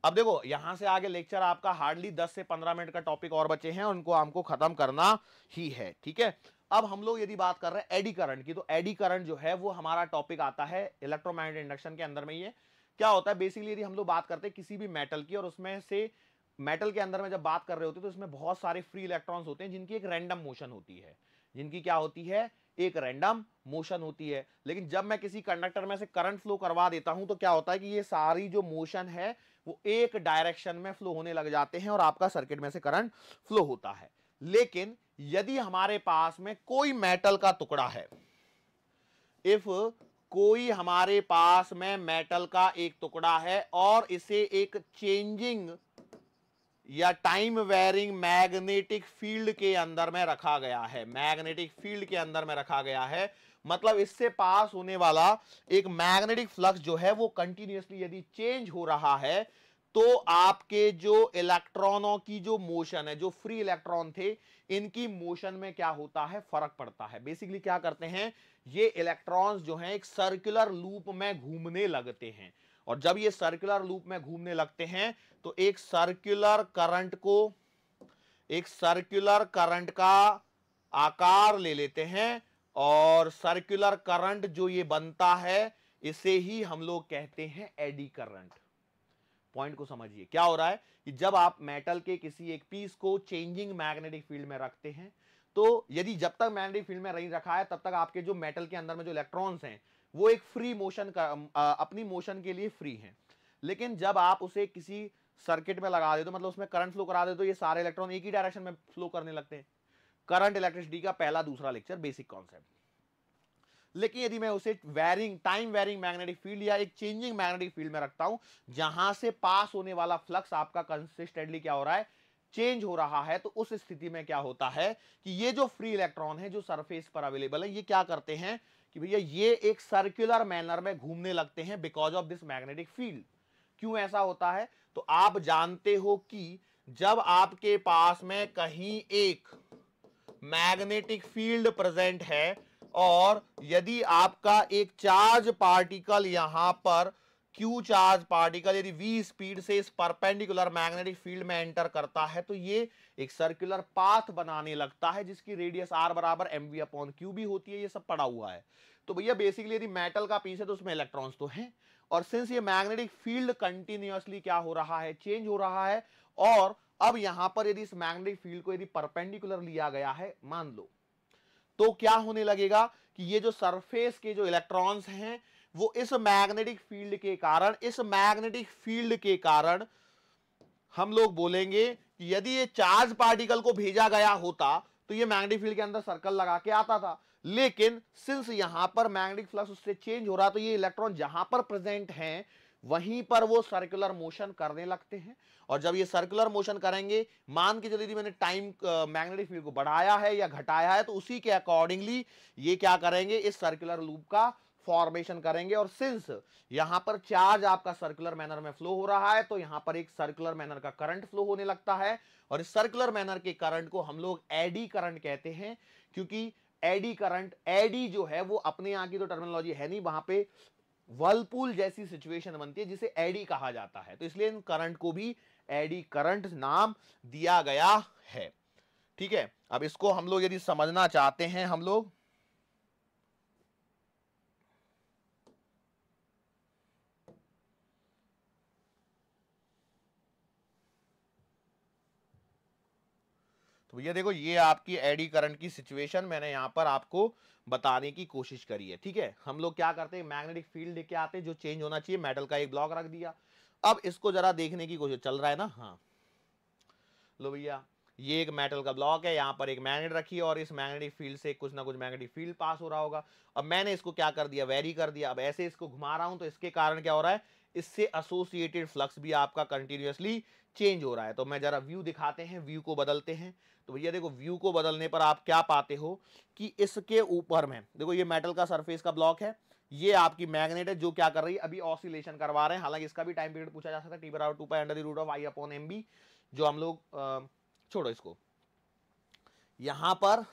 अब देखो, यहां से आगे लेक्चर आपका हार्डली 10 से 15 मिनट का टॉपिक और बचे हैं, उनको हमको खत्म करना ही है, ठीक है। अब हम लोग यदि बात कर रहे हैं एडी करंट की, तो एडी करंट जो है वो हमारा टॉपिक आता है इलेक्ट्रोमैग्नेटिक इंडक्शन के अंदर में। ये क्या होता है बेसिकली? यदि हम लोग बात करते हैं किसी भी मेटल की, और उसमें से मेटल के अंदर में जब बात कर रहे होते हैं तो इसमें बहुत सारे फ्री इलेक्ट्रॉन्स होते हैं जिनकी एक रैंडम मोशन होती है, जिनकी क्या होती है? एक रैंडम मोशन होती है। लेकिन जब मैं किसी कंडक्टर में से करंट फ्लो करवा देता हूं तो क्या होता है कि ये सारी जो मोशन है वो एक डायरेक्शन में फ्लो होने लग जाते हैं, और आपका सर्किट में से करंट फ्लो होता है। लेकिन यदि हमारे पास में कोई मेटल का टुकड़ा है, इफ कोई हमारे पास में मेटल का एक टुकड़ा है और इसे एक चेंजिंग या टाइम वेरिंग मैग्नेटिक फील्ड के अंदर में रखा गया है, मैग्नेटिक फील्ड के अंदर में रखा गया है, मतलब इससे पास होने वाला एक मैग्नेटिक फ्लक्स जो है वो कंटिन्यूअसली यदि चेंज हो रहा है, तो आपके जो इलेक्ट्रॉनों की जो मोशन है, जो फ्री इलेक्ट्रॉन थे, इनकी मोशन में क्या होता है, फर्क पड़ता है। बेसिकली क्या करते हैं, ये इलेक्ट्रॉन्स जो हैं एक सर्कुलर लूप में घूमने लगते हैं, और जब ये सर्कुलर लूप में घूमने लगते हैं तो एक सर्कुलर करंट का आकार ले लेते हैं, और सर्कुलर करंट जो ये बनता है इसे ही हम लोग कहते हैं एडी करंट। पॉइंट को समझिए, क्या हो रहा है कि जब आप मेटल के किसी एक पीस को चेंजिंग मैग्नेटिक फील्ड में रखते हैं, तो यदि जब तक मैग्नेटिक फील्ड में नहीं रखा है तब तक आपके जो मेटल के अंदर में जो इलेक्ट्रॉन्स हैं वो एक फ्री मोशन का अपनी मोशन के लिए फ्री हैं। लेकिन जब आप उसे किसी सर्किट में लगा दे, तो मतलब उसमें करंट फ्लो करा दे, तो ये सारे इलेक्ट्रॉन एक ही डायरेक्शन में फ्लो करने लगते हैं। करंट इलेक्ट्रिसिटी का पहला दूसरा लेक्चर, बेसिक कॉन्सेप्ट। लेकिन यदि मैं उसे टाइम वेरिंग मैग्नेटिक फील्ड या एक चेंजिंग मैग्नेटिक फील्ड में रखता हूं, जहां से पास होने वाला फ्लक्स आपका कंसिस्टेंटली क्या हो रहा है, चेंज हो रहा है, तो उस स्थिति में क्या होता है कि ये जो फ्री इलेक्ट्रॉन है जो सरफेस पर अवेलेबल है, ये क्या करते हैं कि भैया ये एक सर्कुलर मैनर में घूमने लगते हैं because of this magnetic field. क्यों ऐसा होता है, तो आप जानते हो कि जब आपके पास में कहीं एक मैग्नेटिक फील्ड प्रेजेंट है और यदि आपका एक चार्ज पार्टिकल यहां पर क्यू चार्ज पार्टिकल यदि v स्पीड से इस परपेंडिकुलर मैग्नेटिक फील्ड में एंटर करता है, तो ये एक सर्कुलर पाथ बनाने लगता है जिसकी रेडियस r बराबर mv अपॉन क्यू भी होती है। ये सब पढ़ा हुआ है। तो भैया बेसिकली यदि मेटल का पीस है तो उसमें इलेक्ट्रॉन्स तो हैं, और सिंस ये मैग्नेटिक फील्ड कंटिन्यूअसली क्या हो रहा है, चेंज हो रहा है, और अब यहां पर यदि इस मैग्नेटिक फील्ड को यदि परपेंडिकुलर लिया गया है मान लो, तो क्या होने लगेगा कि ये जो सरफेस के जो इलेक्ट्रॉन्स हैं वो इस मैग्नेटिक फील्ड के कारण हम लोग बोलेंगे कि यदि ये चार्ज पार्टिकल को भेजा गया होता तो ये मैग्नेटिक फील्ड के अंदर सर्कल लगा के आता था, लेकिन सिंस यहां पर मैग्नेटिक फ्लक्स उससे चेंज हो रहा, तो ये इलेक्ट्रॉन जहां पर प्रेजेंट हैं वहीं पर वो सर्कुलर मोशन करने लगते हैं, और जब ये सर्कुलर मोशन करेंगे, मान के चलिए मैंने टाइम मैग्नेटिक फील्ड को बढ़ाया है या घटाया है, तो उसी के अकॉर्डिंगली ये क्या करेंगे, इस सर्कुलर लूप का फॉर्मेशन करेंगे, और सिंस यहां पर चार्ज आपका सर्कुलर मैनर में फ्लो हो रहा है, तो यहां पर एक सर्कुलर मैनर का करंट फ्लो होने लगता है, और इस सर्कुलर मैनर के करंट को हम लोग एडी करंट कहते हैं, क्योंकि एडी करंट, एडी जो है वो अपने यहां की तो टर्मिनोलॉजी है नहीं, वहां पे वर्लपूल जैसी सिचुएशन बनती है जिसे एडी कहा जाता है, तो इसलिए इन करंट को भी एडी करंट नाम दिया गया है। ठीक है, अब इसको हम लोग यदि समझना चाहते हैं, हम लोग तो भैया देखो ये आपकी एडी करंट की सिचुएशन मैंने यहां पर आपको बताने की कोशिश करी है। ठीक है, हम लोग क्या करते हैं, मैग्नेटिक फील्ड लेके आते हैं जो चेंज होना चाहिए, मेटल का एक ब्लॉक रख दिया, अब इसको जरा देखने की कोशिश, चल रहा है ना, हाँ लो भैया ये एक मेटल का ब्लॉक है, यहां पर एक मैग्नेट रखी है और इस मैग्नेटिक फील्ड से कुछ ना कुछ मैग्नेटिक फील्ड पास हो रहा होगा। अब मैंने इसको क्या कर दिया, वेरी कर दिया, अब ऐसे इसको घुमा रहा हूं तो इसके कारण क्या हो रहा है, इससे एसोसिएटेड फ्लक्स भी आपका कंटिन्यूअसली चेंज हो रहा है। तो मैं जरा व्यू दिखाते हैं, व्यू को बदलते हैं, तो भैया देखो व्यू को बदलने पर आप क्या पाते हो कि इसके ऊपर में देखो ये मेटल का सरफेस का ब्लॉक है, ये आपकी मैग्नेट है जो क्या कर रही है, अभी ऑसिलेशन करवा रहे हैं, हालांकि इसका भी टाइम पीरियड पूछा जा सकता है, टी बराबर 2 pi under the root of I upon M B, जो हम लोग छोड़ो इसको, यहां पर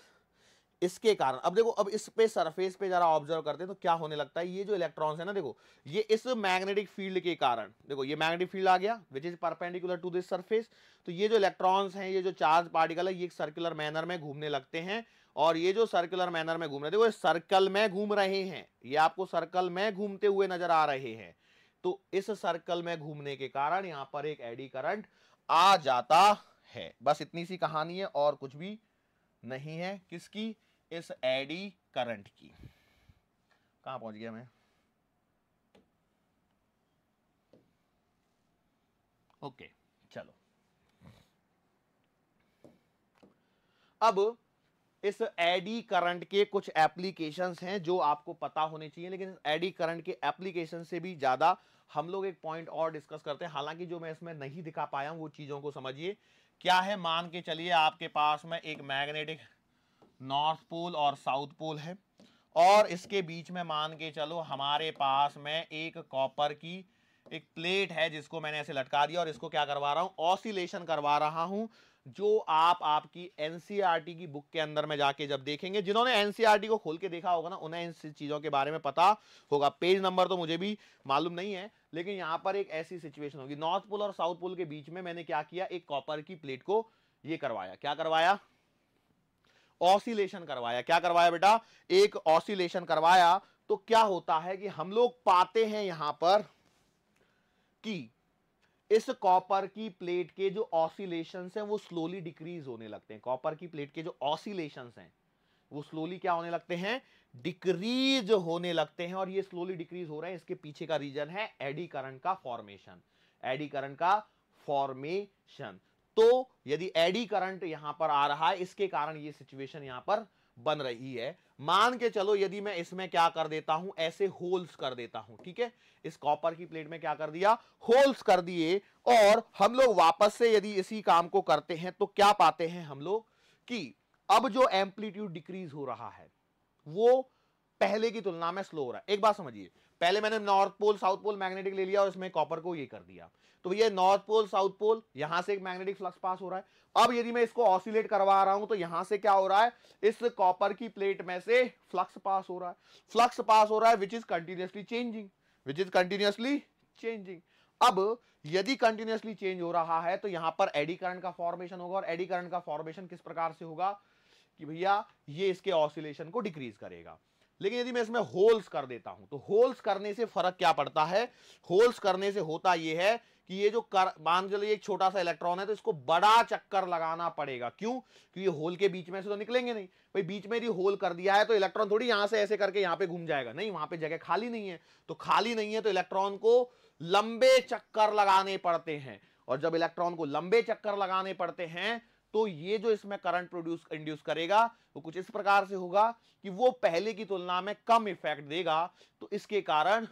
इसके कारण अब देखो, अब इस पे सरफेस पे जरा ऑब्जर्व करते हैं तो क्या होने लगता है, ये जो इलेक्ट्रॉन्स है ना, देखो ये इस मैग्नेटिक फील्ड के कारण, देखो ये मैग्नेटिक फील्ड आ गया which is perpendicular to this surface, तो ये जो इलेक्ट्रॉन्स हैं, ये जो चार्ज पार्टिकल है, ये एक सर्कुलर मैनर में घूमने लगते हैं, और ये जो सर्कुलर मैनर में घूम रहे हैं, देखो ये सर्कल में घूम रहे हैं, ये आपको सर्कल में घूमते हुए नजर आ रहे हैं, तो इस सर्कल में घूमने के कारण यहां पर एक एडी करंट आ जाता है। बस इतनी सी कहानी है और कुछ भी नहीं है, किसकी, इस एडी करंट की। कहां पहुंच गया मैं, ओके चलो। अब इस एडी करंट के कुछ एप्लीकेशंस हैं जो आपको पता होने चाहिए, लेकिन एडी करंट के एप्लीकेशन से भी ज्यादा हम लोग एक पॉइंट और डिस्कस करते हैं, हालांकि जो मैं इसमें नहीं दिखा पाया हूं वो चीजों को समझिए। क्या है, मान के चलिए आपके पास में एक मैग्नेटिक नॉर्थ पोल और साउथ पोल है, और इसके बीच में मान के चलो हमारे पास में एक कॉपर की एक प्लेट है जिसको मैंने ऐसे लटका दिया, और इसको क्या करवा रहा हूं, ऑसिलेशन करवा रहा हूं। जो आपकी एनसीईआरटी की बुक के अंदर में जाके जब देखेंगे, जिन्होंने एनसीईआरटी को खोल के देखा होगा ना, उन्हें इन चीजों के बारे में पता होगा। पेज नंबर तो मुझे भी मालूम नहीं है, लेकिन यहां पर एक ऐसी सिचुएशन होगी, नॉर्थ पोल और साउथ पोल के बीच में मैंने क्या किया, एक कॉपर की प्लेट को ये करवाया, क्या करवाया, ऑसिलेशन करवाया। क्या करवाया बेटा, एक ऑसिलेशन करवाया। तो क्या होता है कि हम लोग पाते हैं यहां पर कि इस कॉपर की प्लेट के जो ऑसिलेशंस हैं वो स्लोली डिक्रीज होने लगते हैं। कॉपर की प्लेट के जो ऑसिलेशंस हैं वो स्लोली क्या होने लगते हैं, डिक्रीज होने लगते हैं, और ये स्लोली डिक्रीज हो रहे हैं। इसके पीछे का रीजन है एडी करंट का फॉर्मेशन, एडी करंट का फॉर्मेशन। तो यदि एडी करंट यहां पर आ रहा है, इसके कारण ये सिचुएशन यहां पर बन रही है। मान के चलो यदि मैं इसमें क्या कर देता हूं, ऐसे होल्स कर देता हूं, ठीक है, इस कॉपर की प्लेट में क्या कर दिया, होल्स कर दिए, और हम लोग वापस से यदि इसी काम को करते हैं तो क्या पाते हैं हम लोग कि अब जो एम्पलीट्यूड डिक्रीज हो रहा है वो पहले की तुलना में स्लो हो रहा है। एक बात समझिए, पहले मैंने north pole south pole magnetic ले लिया और इसमें कॉपर को ये कर दिया, तो ये नॉर्थ पोल साउथ पोल, यहां से एक मैग्नेटिक फ्लक्स पास हो रहा है। अब यदि मैं इसको ऑसिलेट करवा रहा हूं तो यहां से क्या हो रहा है, इस कॉपर की प्लेट में से फ्लक्स पास हो रहा है, फ्लक्स पास हो रहा है which is continuously changing, which is continuously changing. अब यदि कंटिन्यूअसली चेंज हो रहा है तो यहां पर एडी करंट का फॉर्मेशन होगा, और एडी करंट का फॉर्मेशन किस प्रकार से होगा कि भैया ये इसके ऑसिलेशन को डिक्रीज करेगा। लेकिन यदि मैं इसमें होल्स कर देता हूं तो होल्स करने से फर्क क्या पड़ता है, होल्स करने से होता यह है कि ये जो मान चलिए एक छोटा सा इलेक्ट्रॉन है तो इसको बड़ा चक्कर लगाना पड़ेगा। क्यों, क्योंकि ये होल के बीच में से तो निकलेंगे नहीं, भाई बीच में यदि होल कर दिया है तो इलेक्ट्रॉन थोड़ी यहां से ऐसे करके यहां पे घूम जाएगा, नहीं, वहां पे जगह खाली नहीं है, तो खाली नहीं है तो इलेक्ट्रॉन को लंबे चक्कर लगाने पड़ते हैं, और जब इलेक्ट्रॉन को लंबे चक्कर लगाने पड़ते हैं तो ये जो इसमें करंट इंड्यूस करेगा वो कुछ इस प्रकार से होगा कि वो पहले की तुलना में कम इफेक्ट देगा। तो इसके कारण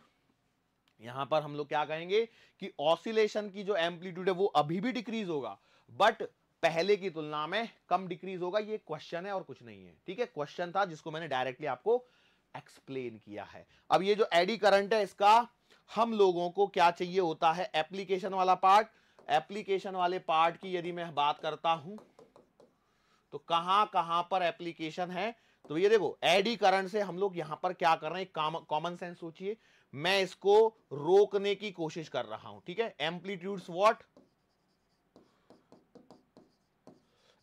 यहां पर हम लोग क्या कहेंगे कि ऑसिलेशन की जो एम्पलीट्यूड है वो अभी भी डिक्रीज होगा, बट पहले की तुलना में कम डिक्रीज होगा। ये क्वेश्चन है और कुछ नहीं है, ठीक है, क्वेश्चन था जिसको मैंने डायरेक्टली आपको एक्सप्लेन किया है। अब ये जो एडी करंट है इसका हम लोगों को क्या चाहिए होता है, एप्लीकेशन वाला पार्ट। एप्लीकेशन वाले पार्ट की यदि मैं बात करता हूं तो कहां कहां पर एप्लीकेशन है, तो ये देखो एडी करंट से हम लोग यहां पर क्या कर रहे हैं, कॉमन सेंस सोचिए, मैं इसको रोकने की कोशिश कर रहा हूं, ठीक है। Amplitudes what,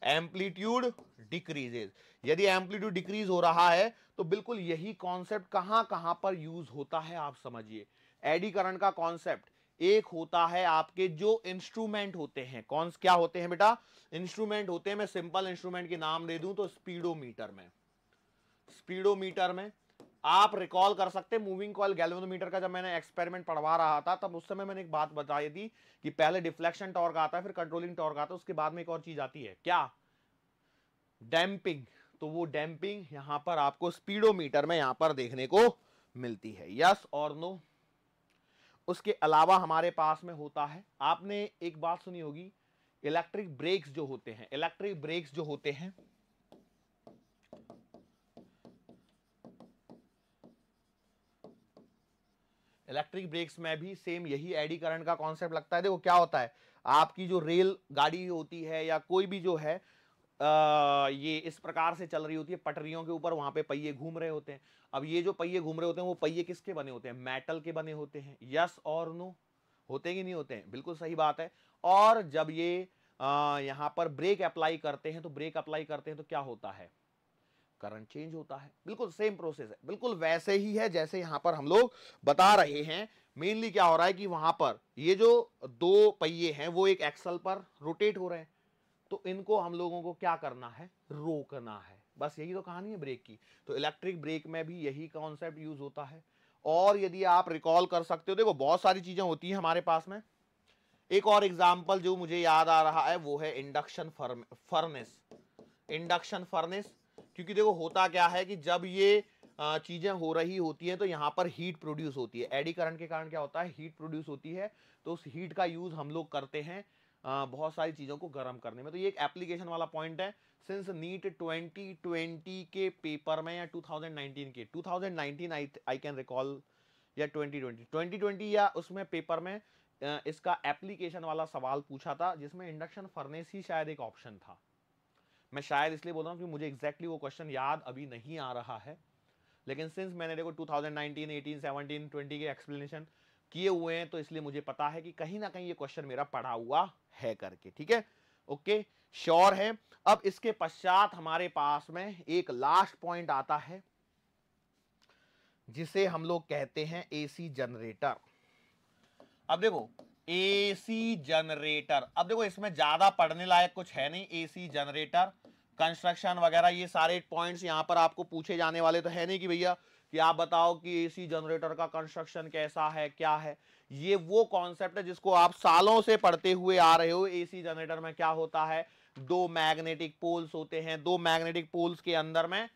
amplitude decreases. यदि एम्पलीट्यूड डिक्रीज हो रहा है तो बिल्कुल यही कॉन्सेप्ट कहां कहां पर यूज होता है, आप समझिए। एडी करंट का कॉन्सेप्ट एक होता है आपके जो इंस्ट्रूमेंट होते हैं, कौन क्या होते हैं बेटा, इंस्ट्रूमेंट होते हैं। मैं सिंपल इंस्ट्रूमेंट के नाम दे दूं तो स्पीडोमीटर में, स्पीडोमीटर में आप रिकॉल कर सकते हैं मूविंग कॉइल गैल्वेनोमीटर का, जब मैंने एक्सपेरिमेंट पढ़वा रहा था तब उस समय मैंने एक बात बताई थी कि पहले डिफ्लेक्शन टॉर्क आता है, फिर कंट्रोलिंग टॉर्क आता है, उसके बाद में एक और चीज आती है क्या, डैम्पिंग। तो वो डैम्पिंग यहां पर आपको स्पीडोमीटर में यहां पर देखने को मिलती है, यस और नो। उसके अलावा हमारे पास में होता है, आपने एक बात सुनी होगी, इलेक्ट्रिक ब्रेक्स जो होते हैं, इलेक्ट्रिक ब्रेक्स जो होते हैं, इलेक्ट्रिक ब्रेक्स में भी सेम यही एडी करंट का कॉन्सेप्ट लगता है। देखो क्या होता है, आपकी जो रेल गाड़ी होती है या कोई भी जो है ये इस प्रकार से चल रही होती है पटरियों के ऊपर, वहां पे पहिए घूम रहे होते हैं। अब ये जो पहिए घूम रहे होते हैं वो पहिए किसके बने होते हैं, मेटल के बने होते हैं, यस और नो, होते कि नहीं होते हैं, बिल्कुल सही बात है। और जब ये यहां पर ब्रेक अप्लाई करते हैं तो ब्रेक अप्लाई करते हैं तो क्या होता है, करंट चेंज होता है। बिल्कुल सेम प्रोसेस है, बिल्कुल वैसे ही है जैसे यहां पर हम लोग बता रहे हैं। मेनली क्या हो रहा है कि वहां पर ये जो दो पहिए हैं वो एक एक्सल पर रोटेट हो रहे हैं, तो इनको हम लोगों को क्या करना है, रोकना है, बस यही तो कहानी है ब्रेक की। तो इलेक्ट्रिक ब्रेक में भी यही कॉन्सेप्ट यूज होता है। और यदि आप रिकॉल कर सकते हो, देखो बहुत सारी चीजें होती हैं हमारे पास में। एक और एग्जांपल जो मुझे याद आ रहा है वो है इंडक्शन फर्नेस। इंडक्शन फर्नेस क्योंकि देखो होता क्या है कि जब ये चीजें हो रही होती हैं तो यहाँ पर हीट प्रोड्यूस होती है, एडी करंट के कारण क्या होता है, हीट प्रोड्यूस होती है। तो उस हीट का यूज हम लोग करते हैं बहुत सारी चीजों को गर्म करने में। तो ये एक एप्लीकेशन वाला पॉइंट है। सिंस नीट 2020 के पेपर में या 2019 आई कैन रिकॉल, या 2020 या उसमें पेपर में इसका एप्लीकेशन वाला सवाल पूछा था, जिसमें इंडक्शन फर्नेस ही शायद एक ऑप्शन था। मैं शायद इसलिए बोल रहा हूँ कि मुझे एग्जैक्टली वो क्वेश्चन याद अभी नहीं आ रहा है, लेकिन सिंस मैंने देखो 2019, 18, 17, 20 के एक्सप्लेनेशन किए हुए हैं, तो इसलिए मुझे पता है कि कहीं ना कहीं ये क्वेश्चन मेरा पढ़ा हुआ है करके। ठीक है, ओके, श्योर है। अब इसके पश्चात हमारे पास में एक लास्ट पॉइंट आता है, जिसे हम लोग कहते हैं एसी जनरेटर। अब देखो एसी जनरेटर, अब देखो इसमें ज्यादा पढ़ने लायक कुछ है नहीं। एसी जनरेटर कंस्ट्रक्शन वगैरह ये सारे पॉइंट्स यहां पर आपको पूछे जाने वाले तो है नहीं कि भैया कि आप बताओ कि एसी जनरेटर का कंस्ट्रक्शन कैसा है, क्या है। ये वो कॉन्सेप्ट है जिसको आप सालों से पढ़ते हुए आ रहे हो। एसी जनरेटर में क्या होता है, दो मैग्नेटिक पोल्स होते हैं, दो मैग्नेटिक पोल्स के अंदर में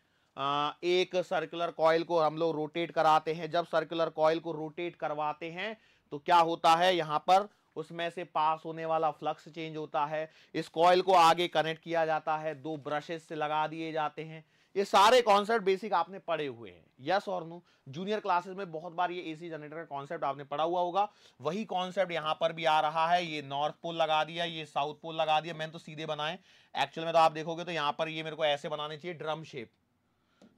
एक सर्कुलर कॉइल को हम लोग रोटेट कराते हैं। जब सर्कुलर कॉइल को रोटेट करवाते हैं तो क्या होता है, यहां पर उसमें से पास होने वाला फ्लक्स चेंज होता है। इस कॉइल को आगे कनेक्ट किया जाता है, दो ब्रशेस से लगा दिए जाते हैं। ये सारे कॉन्सेप्ट बेसिक आपने पढ़े हुए हैं, यस और नो। जूनियर क्लासेस में बहुत बार ये एसी जनरेटर का कॉन्सेप्ट आपने पढ़ा हुआ होगा। वही कॉन्सेप्ट यहां पर भी आ रहा है। ये नॉर्थ पोल लगा दिया, ये साउथ पोल लगा दिया। मैंने तो सीधे बनाए, एक्चुअल में तो आप देखोगे तो यहां पर ये मेरे को ऐसे बनाने चाहिए, ड्रम शेप।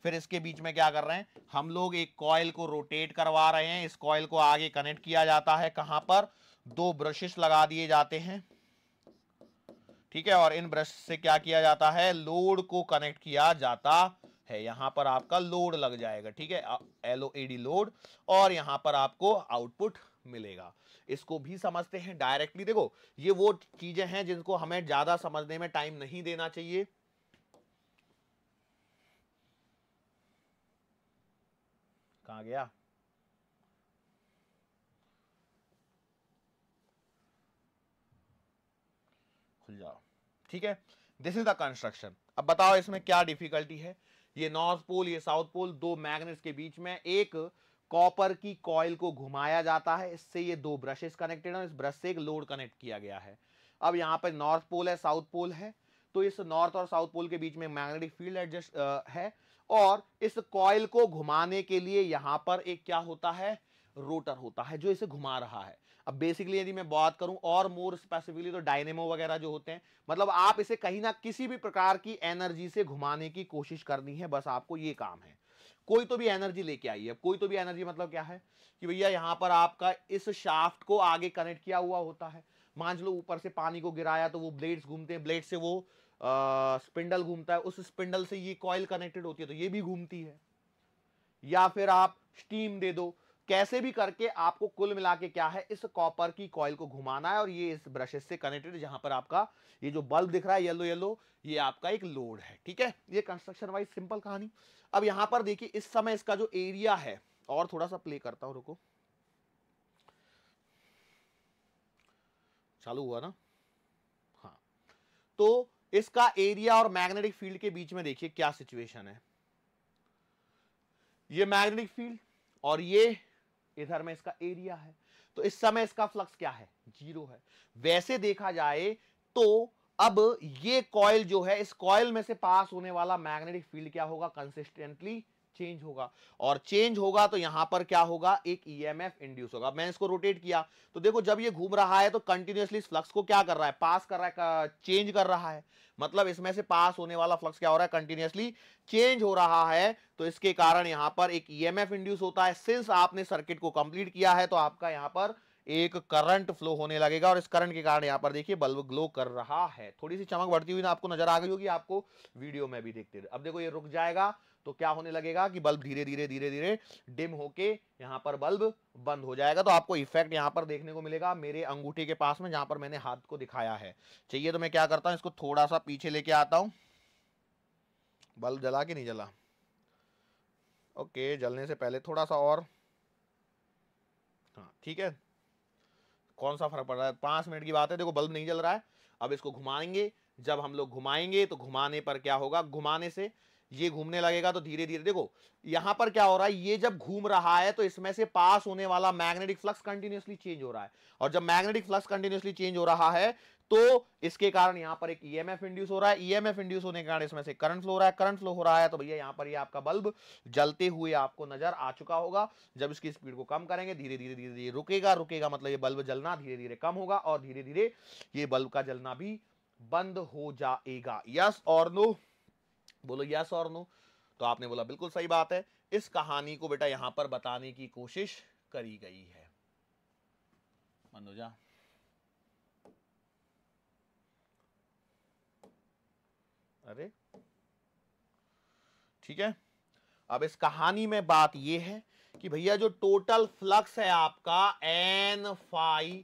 फिर इसके बीच में क्या कर रहे हैं हम लोग, एक कॉइल को रोटेट करवा रहे हैं। इस कॉइल को आगे कनेक्ट किया जाता है, कहां पर, दो ब्रशेस लगा दिए जाते हैं। ठीक है, और इन ब्रश से क्या किया जाता है, लोड को कनेक्ट किया जाता है। यहां पर आपका लोड लग जाएगा, ठीक है, LOAD लोड, और यहां पर आपको आउटपुट मिलेगा। इसको भी समझते हैं डायरेक्टली। देखो ये वो चीजें हैं जिनको हमें ज्यादा समझने में टाइम नहीं देना चाहिए। कहां गया, खुल जाओ। ठीक है, दिस इज द कंस्ट्रक्शन। अब बताओ इसमें क्या डिफिकल्टी है। ये नॉर्थ पोल, ये साउथ पोल, दो मैग्नेट्स के बीच में एक कॉपर की कॉइल को घुमाया जाता है। इससे ये दो ब्रशेस कनेक्टेड हैं, इस ब्रश से एक लोड कनेक्ट किया गया है। अब यहां पर नॉर्थ पोल है, साउथ पोल है, तो इस नॉर्थ और साउथ पोल के बीच में मैग्नेटिक फील्ड एडजस्ट है। और इस कॉइल को घुमाने के लिए यहां पर एक क्या होता है, रोटर होता है जो इसे घुमा रहा है। अब बेसिकली यदि मैं बात करूं और मोर स्पेसिफिकली, तो डायनेमो वगैरह जो होते हैं, मतलब आप इसे कहीं ना किसी भी प्रकार की एनर्जी से घुमाने की कोशिश करनी है, बस आपको ये काम है। कोई तो भी एनर्जी लेके आइए। कोई तो भी एनर्जी मतलब क्या है कि भैया यहां पर आपका इस शाफ्ट को आगे कनेक्ट किया हुआ होता है। मान लो ऊपर से पानी को गिराया तो वो ब्लेड्स घूमते हैं, ब्लेड से वो स्पिंडल घूमता है, उस स्पिंडल से ये कॉइल कनेक्टेड होती है तो ये भी घूमती है। या फिर आप स्टीम दे दो, कैसे भी करके आपको कुल मिला के क्या है, इस कॉपर की कॉइल को घुमाना है। और ये इस ब्रशेस से कनेक्टेड, जहां पर आपका ये जो बल्ब दिख रहा है येलो येलो, ये आपका एक लोड है। ठीक है, ये कंस्ट्रक्शन वाइज सिंपल कहानी। अब यहां पर देखिए इस समय इसका जो एरिया है, और थोड़ा सा प्ले करता हूं, रुको, चालू हुआ ना, हाँ। तो इसका एरिया और मैग्नेटिक फील्ड के बीच में देखिए क्या सिचुएशन है। ये मैग्नेटिक फील्ड और ये इधर में इसका एरिया है। तो इस समय इसका फ्लक्स क्या है, 0 है। वैसे देखा जाए तो अब ये कॉइल जो है, इस कॉइल में से पास होने वाला मैग्नेटिक फील्ड क्या होगा, कंसिस्टेंटली चेंज होगा। और चेंज होगा तो यहां पर क्या होगा, एक ईएमएफ इंड्यूस होगा। मैंने इसको रोटेट किया तो देखो जब ये घूम रहा है तो कंटिन्यूअसली इस फ्लक्स को क्या कर रहा है, पास कर रहा है, चेंज कर रहा है। मतलब इसमें से पास होने वाला फ्लक्स क्या हो रहा है, कंटिन्यूअसली चेंज हो रहा है। तो इसके कारण यहां पर एक ईएमएफ इंड्यूस होता है। सिंस आपने सर्किट को कंप्लीट किया है तो आपका यहां पर एक करंट फ्लो होने लगेगा, और इस करंट के कारण यहां पर देखिए बल्ब ग्लो कर रहा है। थोड़ी सी चमक बढ़ती हुई ना आपको नजर आ गई होगी, आपको वीडियो में भी देखते रहे। अब देखो ये रुक जाएगा तो क्या होने लगेगा कि बल्ब धीरे धीरे धीरे धीरे डिम होके यहां पर बल्ब बंद हो जाएगा। तो आपको इफेक्ट यहां पर देखने को मिलेगा मेरे अंगूठे के पास में, जहां पर मैंने हाथ को दिखाया है। चाहिए तो मैं क्या करता हूं, इसको थोड़ा सा पीछे लेके आता हूं। बल्ब जला कि नहीं जला, ओके, जलने से पहले थोड़ा सा और, हाँ ठीक है। कौन सा फर्क पड़ रहा है, 5 मिनट की बात है। देखो बल्ब नहीं जल रहा है। अब इसको घुमाएंगे, जब हम लोग घुमाएंगे तो घुमाने पर क्या होगा, घुमाने से ये घूमने लगेगा तो धीरे धीरे देखो यहां पर क्या हो रहा है, ये जब घूम रहा है तो इसमें से पास होने वाला मैग्नेटिक फ्लक्स कंटिन्यूअसली चेंज हो रहा है, और जब मैग्नेटिक फ्लक्स कंटिन्यूअसली चेंज हो रहा है तो इसके कारण यहां पर एक ईएमएफ इंड्यूस हो रहा है, ईएमएफ इंड्यूस होने के कारण इसमें से करंट फ्लो हो रहा है, करंट फ्लो हो रहा है तो भैया यहां पर ये आपका बल्ब जलते हुए आपको नजर आ चुका होगा। जब इसकी स्पीड को कम करेंगे धीरे धीरे धीरे धीरे रुकेगा, रुकेगा मतलब ये बल्ब जलना धीरे धीरे कम होगा और धीरे धीरे ये बल्ब का जलना भी बंद हो जाएगा। यस और नो, बोलो यस और नो। तो आपने बोला बिल्कुल सही बात है। इस कहानी को बेटा यहां पर बताने की कोशिश करी गई है। मनोजा अरे ठीक है, अब इस कहानी में बात यह है कि भैया जो टोटल फ्लक्स है आपका एन फाई,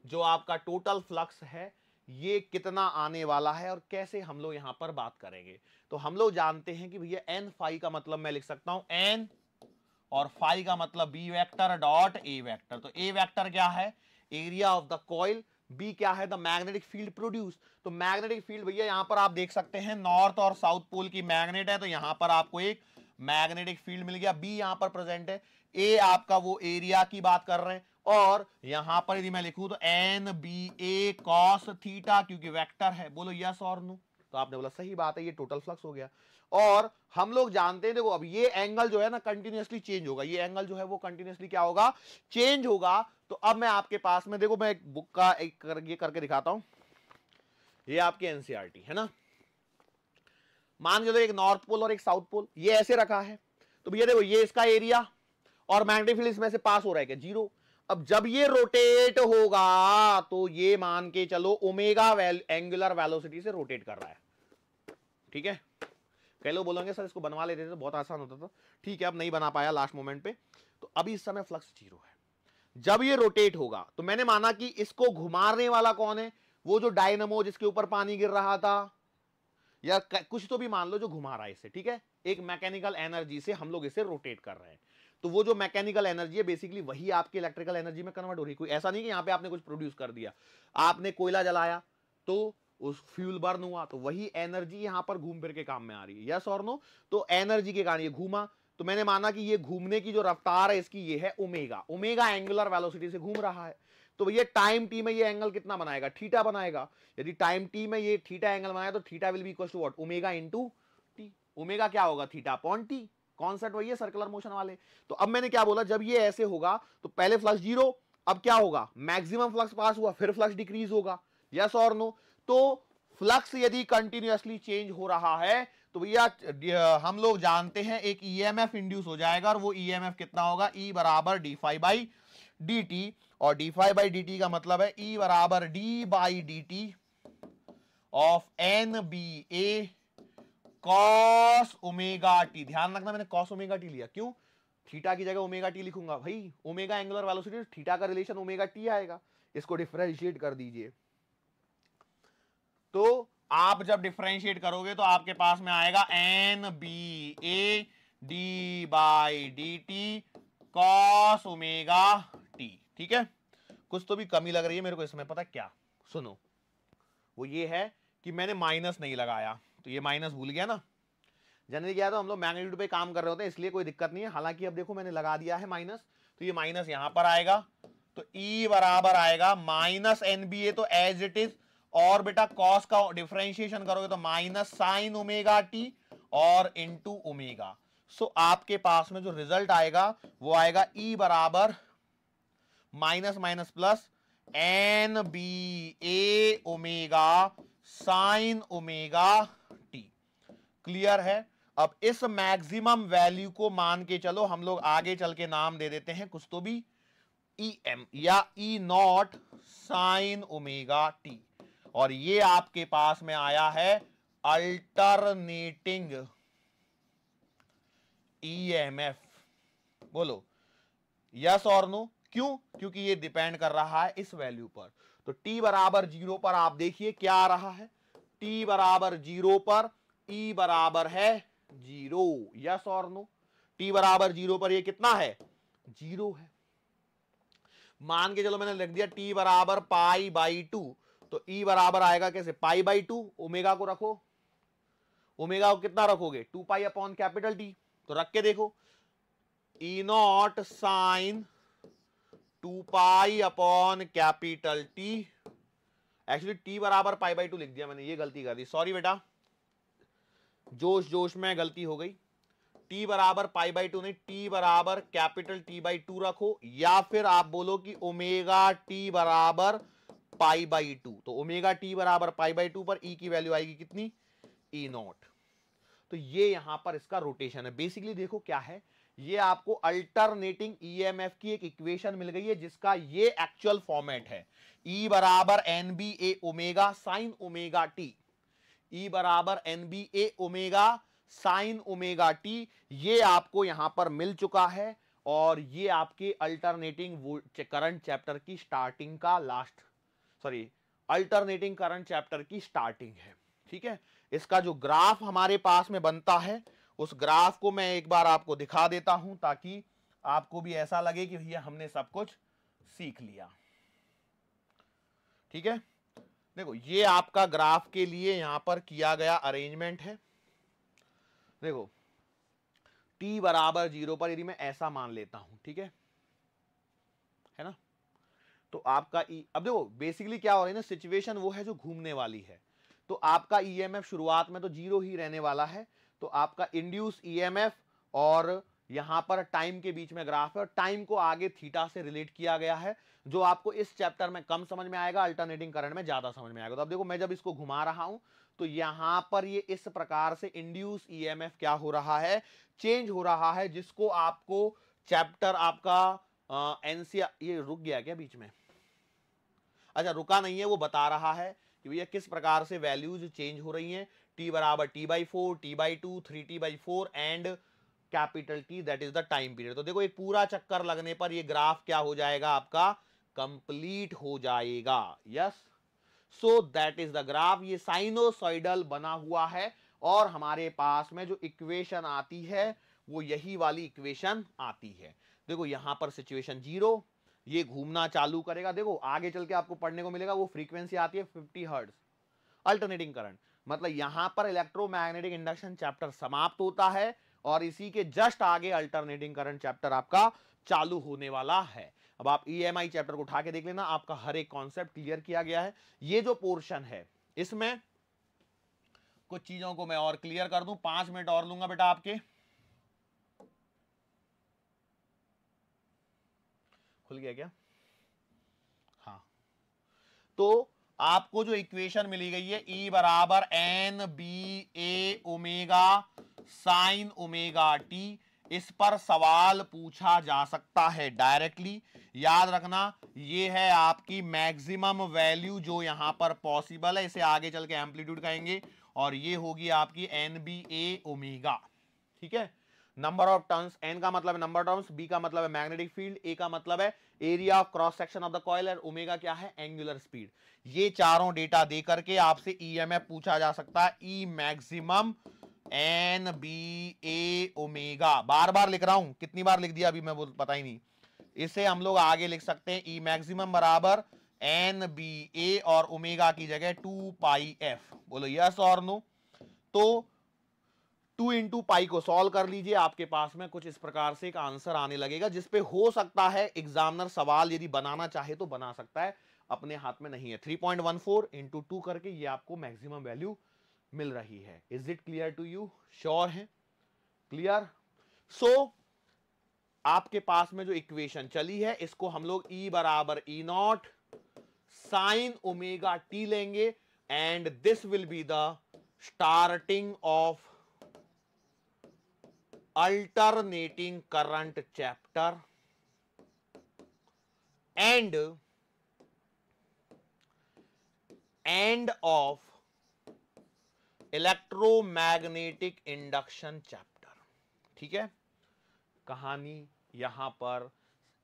जो आपका टोटल फ्लक्स है ये कितना आने वाला है और कैसे हम लोग यहां पर बात करेंगे। तो हम लोग जानते हैं कि भैया एन फाई का मतलब मैं लिख सकता हूं एन और फाई का मतलब B vector dot A vector. तो ए वेक्टर क्या है, area of the coil, B क्या है, द मैग्नेटिक फील्ड प्रोड्यूस। तो मैग्नेटिक फील्ड भैया यहां पर आप देख सकते हैं नॉर्थ और साउथ पोल की मैग्नेट है तो यहां पर आपको एक मैग्नेटिक फील्ड मिल गया, बी यहां पर प्रेजेंट है, ए आपका वो एरिया की बात कर रहे हैं, और यहां पर यदि मैं लिखूं तो N B A cos theta क्योंकि वेक्टर है। बोलो यस और नो। तो आपने बोला सही बात है, ये टोटल फ्लक्स हो गया। और हम लोग जानते हैं देखो अब ये एंगल जो है ना कंटिन्यूअसली चेंज होगा, ये एंगल जो है वो कंटिन्यूअसली क्या होगा, चेंज होगा। तो अब मैं आपके पास में देखो मैं एक बुक का ये करके दिखाता हूं, ये आपके एनसीईआरटी है ना, मान के चलो एक नॉर्थ पोल और एक साउथ पोल ये ऐसे रखा है, तो भैया देखो ये इसका एरिया और मैग्नेटिक फील्ड इसमें से पास हो रहा है क्या, जीरो। अब जब ये रोटेट होगा तो ये मान के चलो ओमेगा एंगुलर वेलोसिटी से रोटेट कर रहा है, ठीक है। कई लोग बोलेंगे सर इसको बनवा लेते थे तो बहुत आसान होता था, ठीक है अब नहीं बना पाया लास्ट मोमेंट पे। तो अभी इस समय फ्लक्स जीरो है, जब ये रोटेट होगा तो मैंने माना कि इसको घुमाने वाला कौन है, वो जो डायनामो जिसके ऊपर पानी गिर रहा था या कुछ तो भी मान लो जो घुमा रहा है इसे, ठीक है, एक मैकेनिकल एनर्जी से हम लोग इसे रोटेट कर रहे हैं। तो वो जो मैकेनिकल एनर्जी है बेसिकली वही आपकी इलेक्ट्रिकल एनर्जी में कन्वर्ट हो रही है। कोई ऐसा नहीं कि यहां पे आपने कुछ प्रोड्यूस कर दिया, आपने कोयला जलाया तो उस फ्यूल बर्न हुआ तो वही एनर्जी यहां पर घूम फिर के काम में आ रही है, यस और नो। तो एनर्जी के कारण ये घूमा, तो मैंने माना कि ये घूमने की जो रफ्तार है इसकी ये है ओमेगा, ओमेगा एंगुलर वेलोसिटी से घूम रहा है। तो भैया टाइम टी में ये एंगल कितना बनाएगा, थीटा बनाएगा। यदि टाइम टी में ये थीटा एंगल बनाया तो theta will be equal to what, omega into t. Omega क्या होगा, थीटा अपॉन टी, कॉन्सेप्ट वही है सर्कुलर मोशन वाले। तो अब मैंने क्या बोला, जब ये ऐसे होगा तो पहले फ्लक्स जीरो, अब क्या होगा मैक्सिमम फ्लक्स पास हुआ फिर फ्लक्स डिक्रीज होगा, यस और नो। तो फ्लक्स यदि कंटिन्यूअसली चेंज हो रहा है तो भैया हम लोग जानते हैं एक ईएमएफ इंड्यूस हो जाएगा, और वो ईएमएफ कितना होगा, ई बराबर d phi by d t, और d phi by d t का मतलब है ई बराबर d by d t of N B A cos omega t. ध्यान रखना मैंने कॉस ओमेगा टी लिया, क्यों, थीटा की जगह ओमेगा टी लिखूंगा भाई, ओमेगा एंगुलर वेलोसिटी थीटा का रिलेशन ओमेगा टी आएगा, इसको डिफरेंशिएट कर दीजिए। तो आप जब डिफरेंशिएट करोगे तो आपके पास में आएगा N B A d by d t cos omega t, ठीक है। कुछ तो भी कमी लग रही है मेरे को इसमें, पता क्या, सुनो, वो ये है कि मैंने माइनस नहीं लगाया, तो ये माइनस भूल गया ना। जनरली क्या है तो हम लोग मैग्नीट्यूड पे काम कर रहे होते हैं इसलिए कोई दिक्कत नहीं है, हालांकि अब देखो मैंने लगा दिया है माइनस, तो ये माइनस यहां पर आएगा, तो ई बराबर आएगा माइनस एन बी ए, तो एज इट इज, और बेटा कॉस का डिफरेंशिएशन करोगे तो माइनस साइन ओमेगा टी और इनटू ओमेगा। सो आपके पास में जो रिजल्ट आएगा वो आएगा ई बराबर minus minus plus N B A omega sine omega t. Clear है। अब इस मैक्सिमम वैल्यू को मान के चलो हम लोग आगे चल के नाम दे देते हैं कुछ तो भी, ई एम या ई नॉट साइन ओमेगा टी, और ये आपके पास में आया है अल्टरनेटिंग ईएमएफ। बोलो यस और नो, क्यों, क्योंकि ये डिपेंड कर रहा है इस वैल्यू पर। तो t बराबर जीरो पर आप देखिए क्या आ रहा है, t बराबर जीरो पर e बराबर है जीरो, यस और नो। t बराबर जीरो पर ये कितना है, जीरो है। मान के चलो मैंने लिख दिया t बराबर पाई बाई टू, तो e बराबर आएगा कैसे, पाई बाई टू, ओमेगा को रखो, ओमेगा को कितना रखोगे 2 पाई अपॉन कैपिटल टी, तो रख के देखो E naught sine 2 pi upon capital T, actually T बराबर पाई बाई 2 लिख दिया मैंने, ये गलती कर दी, सॉरी बेटा, जोश जोश में गलती हो गई। टी बराबर पाई बाई 2 नहीं, टी बराबर कैपिटल टी बाई 2 रखो, या फिर आप बोलो कि ओमेगा टी बराबर पाई बाई 2, तो ओमेगा टी बराबर पाई बाई 2 पर ई की वैल्यू आएगी कितनी, ई नॉट। तो ये यहां पर इसका रोटेशन है। बेसिकली देखो क्या है, ये आपको अल्टरनेटिंग ईएमएफ की एक इक्वेशन मिल गई है जिसका ये एक्चुअल फॉर्मेट है, ई बराबर N B A omega sine omega T, E बराबर N B A omega sine omega T, ये आपको यहां पर मिल चुका है। और ये आपके अल्टरनेटिंग करंट चैप्टर की स्टार्टिंग का last, sorry alternating current chapter की स्टार्टिंग है, ठीक है। इसका जो ग्राफ हमारे पास में बनता है, उस ग्राफ को मैं एक बार आपको दिखा देता हूं ताकि आपको भी ऐसा लगे कि भैया हमने सब कुछ सीख लिया, ठीक है। देखो ये आपका ग्राफ के लिए यहां पर किया गया अरेंजमेंट है। देखो t बराबर 0 पर यदि मैं ऐसा मान लेता हूं, ठीक है ना, तो आपका अब देखो बेसिकली क्या हो रहा है ना, सिचुएशन वो है जो घूमने वाली है। तो आपका ईएमएफ शुरुआत में तो 0 ही रहने वाला है, तो आपका इंड्यूस ईएमएफ और यहां पर टाइम के बीच में ग्राफ है, और टाइम को आगे थीटा से रिलेट किया गया है, जो आपको इस चैप्टर में कम समझ में आएगा, अल्टरनेटिंग करंट में ज्यादा समझ में आएगा। तो अब देखो मैं जब इसको घुमा रहा हूं तो यहां पर ये इस प्रकार से इंड्यूस ईएमएफ क्या हो रहा है, चेंज हो रहा है, जिसको आपको चैप्टर आपका एनसीआर, ये रुक गया क्या बीच में, अच्छा रुका नहीं है, वो बता रहा है कि भैया किस प्रकार से वैल्यूज चेंज हो रही हैं, टी बराबर T by 4, T by 2, 3t by 4 and capital T, that is the time period. तो देखो एक पूरा चक्कर लगने पर ये ग्राफ क्या हो जाएगा आपका, कंप्लीट हो जाएगा, yes. So that is the graph, ये साइनोसॉइडल बना हुआ है, और हमारे पास में जो इक्वेशन आती है वो यही वाली इक्वेशन आती है। देखो यहां पर सिचुएशन 0, ये घूमना चालू करेगा, देखो आगे चल के आपको पढ़ने को मिलेगा, वो फ्रीक्वेंसी आती है 50 हर्ट्ज, अल्टरनेटिंग करंट, मतलब यहां पर इलेक्ट्रोमैग्नेटिक इंडक्शन चैप्टर समाप्त होता है, और इसी के जस्ट आगे अल्टरनेटिंग करंट चैप्टर आपका चालू होने वाला है। अब आप ईएमआई चैप्टर को उठा के देख लेना, आपका हर एक कॉन्सेप्ट क्लियर किया गया है। ये जो पोर्शन है इसमें कुछ चीजों को मैं और क्लियर कर दूं, 5 मिनट और लूंगा बेटा आपके, खुल गया क्या, हाँ। तो आपको जो इक्वेशन मिली गई है ई बराबर N B A omega sine omega T, इस पर सवाल पूछा जा सकता है डायरेक्टली, याद रखना ये है आपकी मैक्सिमम वैल्यू जो यहां पर पॉसिबल है, इसे आगे चल के एम्पलीट्यूड कहेंगे, और ये होगी आपकी एन बी ए ओमेगा, ठीक है। नंबर ऑफ टर्न्स, एन का मतलब है नंबर टर्न्स, बी का मतलब है मैग्नेटिक फील्ड, ए का मतलब है area of cross section of the coil, और ओमेगा क्या है, एंगुलर स्पीड। ये चारों डेटा दे करके आपसे ईएमएफ पूछा जा सकता है, ई maximum N B A omega, बार बार लिख रहा हूं, कितनी बार लिख दिया अभी मैं वो पता ही नहीं, इसे हम लोग आगे लिख सकते हैं ई मैक्सिमम बराबर एन बी ए और ओमेगा की जगह 2 पाई एफ, बोलो यस और नो। तो 2 इंटू पाई को सॉल्व कर लीजिए, आपके पास में कुछ इस प्रकार से एक आंसर आने लगेगा, जिसपे हो सकता है एग्जामिनर सवाल यदि बनाना चाहे तो बना सकता है, अपने हाथ में नहीं है। 3.14 इंटू 2 करके ये आपको मैक्सिमम वैल्यू मिल रही है। Is it clear to you, sure है, क्लियर। सो आपके पास में जो इक्वेशन चली है इसको हम लोग ई बराबर ई नॉट साइन ओमेगा टी लेंगे, and this will be the starting of alternating current chapter and end of electromagnetic induction chapter, ठीक है। कहानी यहां पर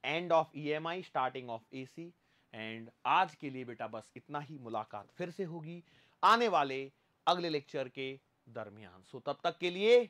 end of EMI, starting of AC, and आज के लिए बेटा बस इतना ही, मुलाकात फिर से होगी आने वाले अगले लेक्चर के दरमियान। सो तब तक के लिए